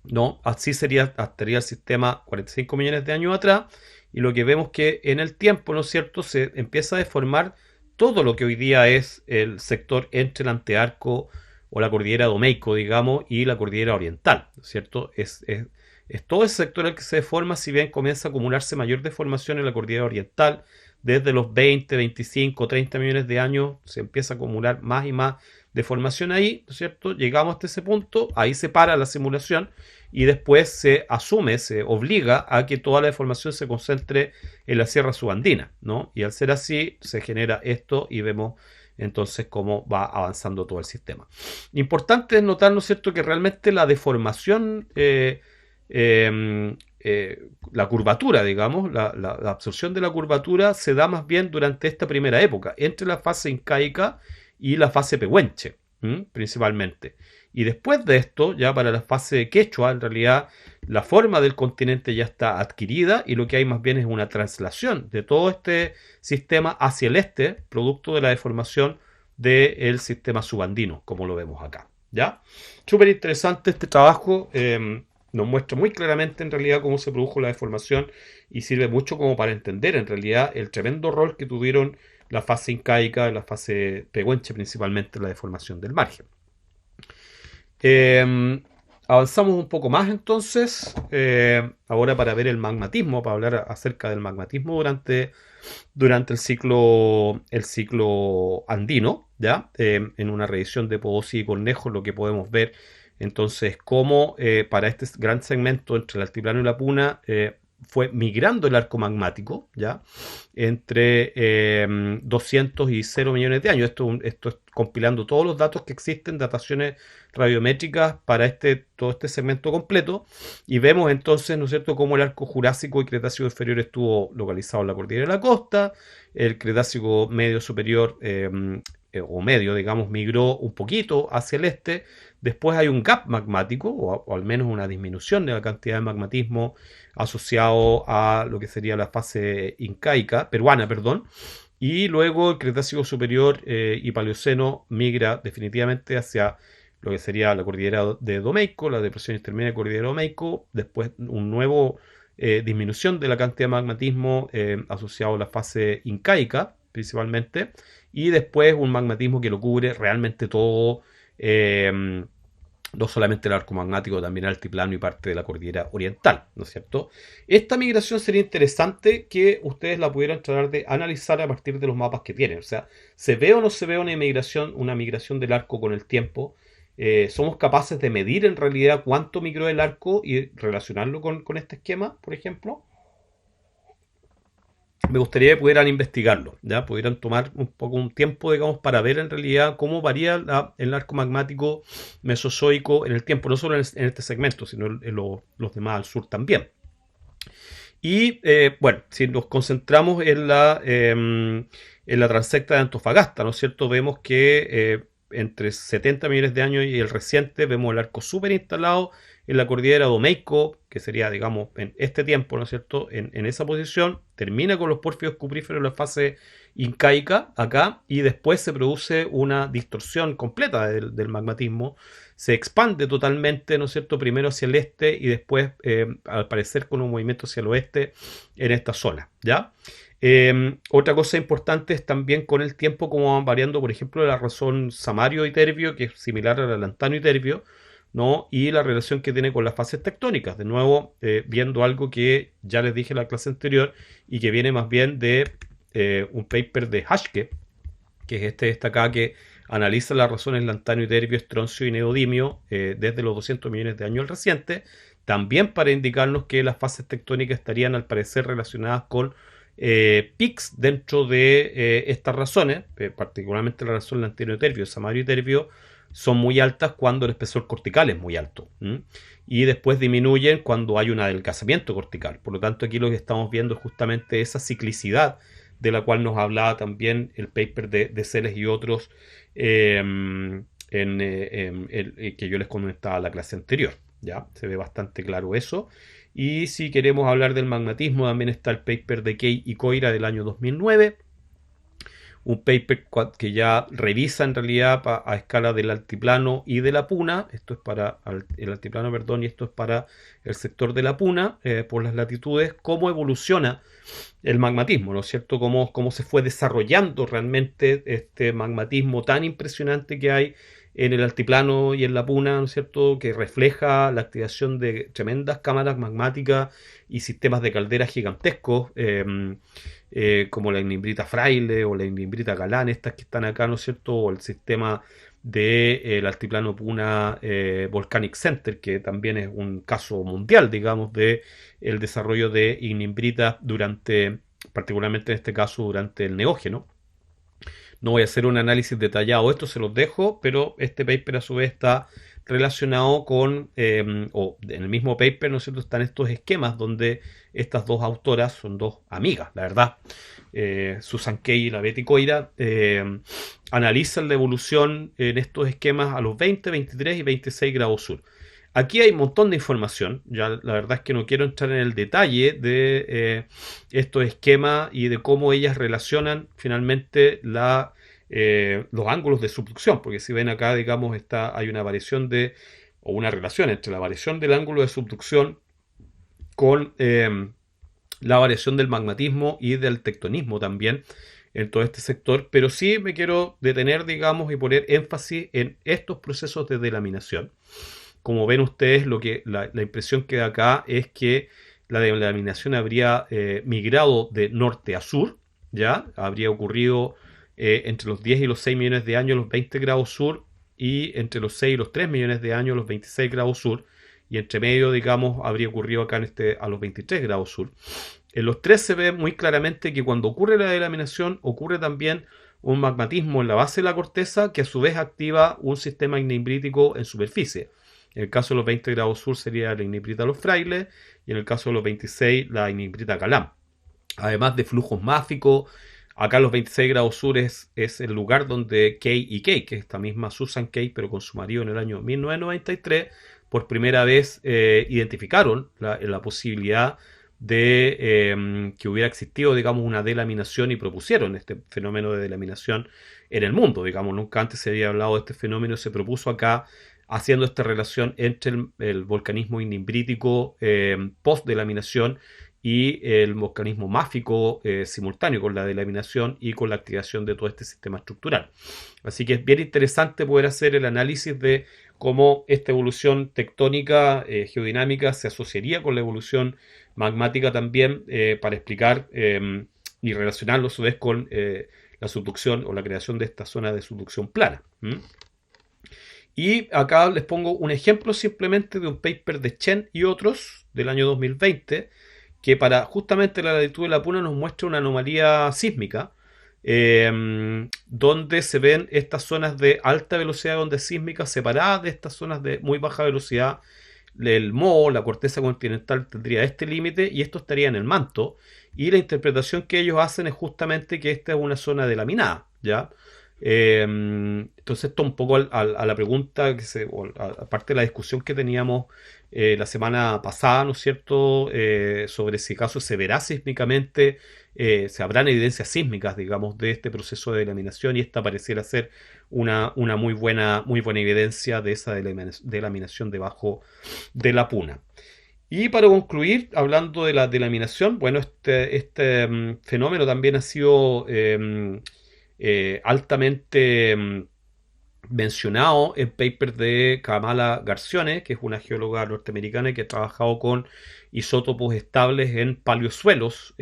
¿no? Así estaría el sistema 45 millones de años atrás, y lo que vemos que en el tiempo, ¿no es cierto?, se empieza a deformar todo lo que hoy día es el sector entre el antearco o la cordillera de Omeico, digamos, y la cordillera oriental, ¿no es cierto? Es todo ese sector el que se deforma, si bien comienza a acumularse mayor deformación en la cordillera oriental. Desde los 20, 25, 30 millones de años se empieza a acumular más y más deformación ahí, ¿no es cierto? Llegamos hasta ese punto, ahí se para la simulación y después se asume, se obliga a que toda la deformación se concentre en la sierra subandina, ¿no? Y al ser así, se genera esto y vemos entonces cómo va avanzando todo el sistema. Importante es notar, ¿no es cierto?, que realmente la deformación, la curvatura, digamos, la absorción de la curvatura se da más bien durante esta primera época, entre la fase incaica y la fase pehuenche, principalmente. Y después de esto, ya para la fase quechua, en realidad la forma del continente ya está adquirida y lo que hay más bien es una traslación de todo este sistema hacia el este, producto de la deformación del sistema subandino, como lo vemos acá. ¿Ya? Súper interesante este trabajo. Nos muestra muy claramente en realidad cómo se produjo la deformación y sirve mucho como para entender en realidad el tremendo rol que tuvieron la fase incaica, la fase pehuenche, principalmente la deformación del margen. Avanzamos un poco más entonces, ahora para ver el magmatismo, para hablar acerca del magmatismo durante el ciclo andino, ¿ya? En una revisión de Podosi y Cornejo, lo que podemos ver entonces cómo para este gran segmento entre el altiplano y la puna fue migrando el arco magmático, ¿ya? Entre 200 y 0 millones de años. Esto es compilando todos los datos que existen, dataciones radiométricas para todo este segmento completo, y vemos entonces, ¿no es cierto?, cómo el arco jurásico y cretácico inferior estuvo localizado en la cordillera de la costa, el cretácico medio superior o medio, digamos, migró un poquito hacia el este. Después hay un gap magmático, o al menos una disminución de la cantidad de magmatismo asociado a lo que sería la fase incaica, peruana, perdón. Y luego el Cretácico superior y Paleoceno migra definitivamente hacia lo que sería la cordillera de Domeico, la depresión intermedia de cordillera de Domeico. Después un nuevo disminución de la cantidad de magmatismo asociado a la fase incaica, principalmente. Y después un magmatismo que lo cubre realmente todo. No solamente el arco magmático, también el altiplano y parte de la cordillera oriental, ¿no es cierto? Esta migración sería interesante que ustedes la pudieran tratar de analizar a partir de los mapas que tienen. O sea, ¿se ve o no se ve una migración del arco con el tiempo? ¿Somos capaces de medir en realidad cuánto migró el arco y relacionarlo con este esquema, por ejemplo? Me gustaría que pudieran investigarlo, ¿ya? Pudieran tomar un tiempo, digamos, para ver en realidad cómo varía el arco magmático mesozoico en el tiempo, no solo en este segmento, sino en los demás al sur también. Y bueno, si nos concentramos en la transecta de Antofagasta, ¿no es cierto? Vemos que entre 70 millones de años y el reciente, vemos el arco súper instalado en la cordillera de Omeico, que sería, digamos, en este tiempo, ¿no es cierto?, en esa posición, termina con los pórfidos cupríferos en la fase incaica, acá, y después se produce una distorsión completa del magmatismo, se expande totalmente, ¿no es cierto?, primero hacia el este y después, al parecer, con un movimiento hacia el oeste en esta zona, ¿ya? Otra cosa importante es también con el tiempo cómo van variando, por ejemplo, la razón Samario-Iterbio, que es similar a la Lantano-Iterbio, ¿no? Y la relación que tiene con las fases tectónicas. De nuevo, viendo algo que ya les dije en la clase anterior y que viene más bien de un paper de Hashke, que es este acá, que analiza las razones lantano y terbio, estroncio y neodimio desde los 200 millones de años al reciente, también para indicarnos que las fases tectónicas estarían al parecer relacionadas con pics dentro de estas razones, particularmente la razón lantano y terbio, samario y terbio, son muy altas cuando el espesor cortical es muy alto. Y después disminuyen cuando hay un adelgazamiento cortical. Por lo tanto, aquí lo que estamos viendo es justamente esa ciclicidad de la cual nos hablaba también el paper de Seles y otros que yo les comentaba en la clase anterior. ¿Ya? Se ve bastante claro eso. Y si queremos hablar del magmatismo, también está el paper de Kei y Koira del año 2009. Un paper que ya revisa en realidad a escala del altiplano y de la puna. Esto es para el altiplano, perdón, y esto es para el sector de la puna, por las latitudes, cómo evoluciona el magmatismo, ¿no es cierto? Cómo se fue desarrollando realmente este magmatismo tan impresionante que hay en el altiplano y en la puna, ¿no es cierto? Que refleja la activación de tremendas cámaras magmáticas y sistemas de calderas gigantescos, como la Ignimbrita Fraile o la Ignimbrita Galán, estas que están acá, ¿no es cierto? O el sistema del altiplano Puna Volcanic Center, que también es un caso mundial, digamos, de el desarrollo de ignimbritas durante, particularmente en este caso, durante el Neógeno. No voy a hacer un análisis detallado, esto se los dejo, pero este paper a su vez está relacionado con, o en el mismo paper, ¿no es cierto?, están estos esquemas donde estas dos autoras son dos amigas, la verdad. Susan Kay y la Betty Coira analizan la evolución en estos esquemas a los 20, 23 y 26 grados sur. Aquí hay un montón de información, ya la verdad es que no quiero entrar en el detalle de estos esquemas y de cómo ellas relacionan finalmente los ángulos de subducción, porque si ven acá, digamos, hay una variación o una relación entre la variación del ángulo de subducción con la variación del magmatismo y del tectonismo también en todo este sector, pero sí me quiero detener, digamos, y poner énfasis en estos procesos de delaminación. Como ven ustedes, la impresión que da acá es que la delaminación habría migrado de norte a sur, ¿ya? Habría ocurrido entre los 10 y los 6 millones de años los 20 grados sur, y entre los 6 y los 3 millones de años los 26 grados sur, y entre medio, digamos, habría ocurrido acá a los 23 grados sur. En los tres se ve muy claramente que cuando ocurre la delaminación ocurre también un magmatismo en la base de la corteza que a su vez activa un sistema ignimbrítico en superficie. En el caso de los 20 grados sur sería la Ignimbrita Los Frailes, y en el caso de los 26 la Ignimbrita Calám. Además de flujos máficos, acá los 26 grados sur es el lugar donde Kay y Kay, que es esta misma Susan Kay, pero con su marido en el año 1993, por primera vez identificaron la posibilidad de que hubiera existido, digamos, una delaminación, y propusieron este fenómeno de delaminación en el mundo. Digamos, nunca antes se había hablado de este fenómeno, se propuso acá, haciendo esta relación entre el volcanismo ignimbritíco post-delaminación y el volcanismo máfico simultáneo con la delaminación y con la activación de todo este sistema estructural. Así que es bien interesante poder hacer el análisis de cómo esta evolución tectónica geodinámica se asociaría con la evolución magmática también, para explicar y relacionarlo a su vez con la subducción o la creación de esta zona de subducción plana. Y acá les pongo un ejemplo simplemente de un paper de Chen y otros del año 2020, que para justamente la latitud de la Puna nos muestra una anomalía sísmica, donde se ven estas zonas de alta velocidad de ondas sísmicas separadas de estas zonas de muy baja velocidad. El MO, la corteza continental, tendría este límite y esto estaría en el manto, y la interpretación que ellos hacen es justamente que esta es una zona delaminada, ¿ya? Entonces esto un poco a la pregunta aparte de la discusión que teníamos la semana pasada, ¿no es cierto?, sobre si acaso se verá sísmicamente, se habrán evidencias sísmicas, digamos, de este proceso de delaminación, y esta pareciera ser una muy buena evidencia de esa delaminación debajo de la Puna. Y para concluir, hablando de la delaminación, bueno, este fenómeno también ha sido altamente mencionado en papers de Kamala Garcione, que es una geóloga norteamericana que ha trabajado con isótopos estables en paleosuelos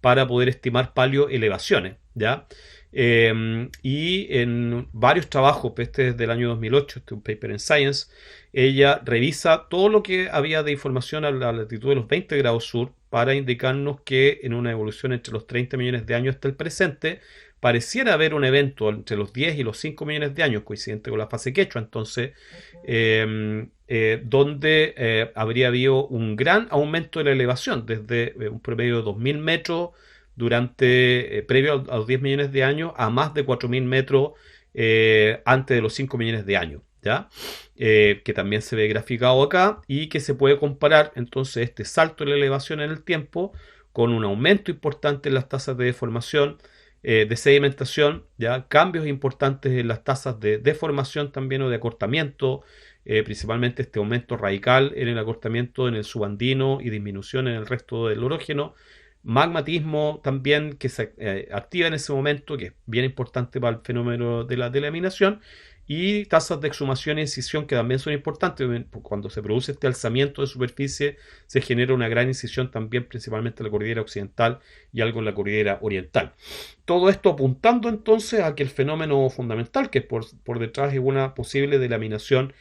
para poder estimar paleoelevaciones, ¿ya? Y en varios trabajos, pues este es del año 2008, este es un paper en Science, ella revisa todo lo que había de información a la latitud de los 20 grados sur para indicarnos que en una evolución entre los 30 millones de años hasta el presente, pareciera haber un evento entre los 10 y los 5 millones de años, coincidente con la fase quechua, entonces, donde habría habido un gran aumento de la elevación, desde un promedio de 2.000 metros durante previo a los 10 millones de años a más de 4.000 metros antes de los 5 millones de años, ¿ya? Que también se ve graficado acá y que se puede comparar entonces este salto de la elevación en el tiempo con un aumento importante en las tasas de deformación, de sedimentación, ¿ya? Cambios importantes en las tasas de deformación también o de acortamiento, principalmente este aumento radical en el acortamiento en el subandino y disminución en el resto del orógeno, magmatismo también que se activa en ese momento, que es bien importante para el fenómeno de la delaminación, y tasas de exhumación e incisión que también son importantes. Cuando se produce este alzamiento de superficie se genera una gran incisión también, principalmente en la cordillera occidental y algo en la cordillera oriental. Todo esto apuntando entonces a que el fenómeno fundamental que por detrás es una posible delaminación,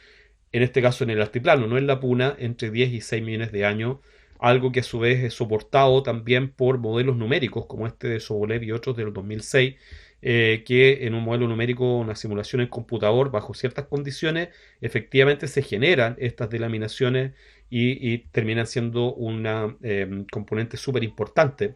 en este caso en el altiplano, no en la puna, entre 10 y 6 millones de años, algo que a su vez es soportado también por modelos numéricos como este de Sobolev y otros del 2006, que en un modelo numérico, una simulación en computador bajo ciertas condiciones, efectivamente se generan estas delaminaciones y terminan siendo una componente súper importante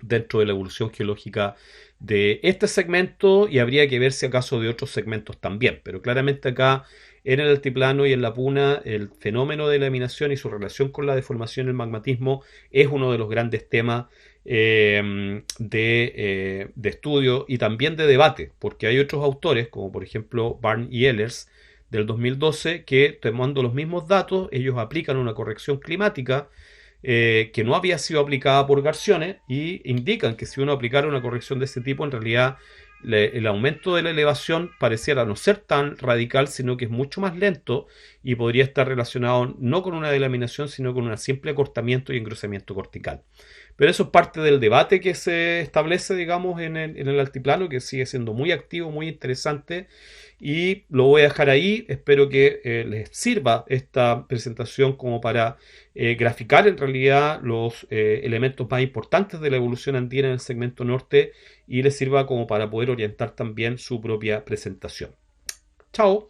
dentro de la evolución geológica de este segmento, y habría que ver si acaso de otros segmentos también, pero claramente acá en el altiplano y en la puna el fenómeno de la laminación y su relación con la deformación y el magmatismo es uno de los grandes temas de estudio y también de debate, porque hay otros autores como por ejemplo Barnes y Ehlers del 2012 que, tomando los mismos datos, ellos aplican una corrección climática que no había sido aplicada por Garciones, y indican que si uno aplicara una corrección de ese tipo, en realidad el aumento de la elevación pareciera no ser tan radical, sino que es mucho más lento y podría estar relacionado no con una delaminación, sino con un simple acortamiento y engrosamiento cortical. Pero eso es parte del debate que se establece, digamos, en el altiplano, que sigue siendo muy activo, muy interesante, y lo voy a dejar ahí. Espero que les sirva esta presentación como para graficar en realidad los elementos más importantes de la evolución andina en el segmento norte y les sirva como para poder orientar también su propia presentación. Chao.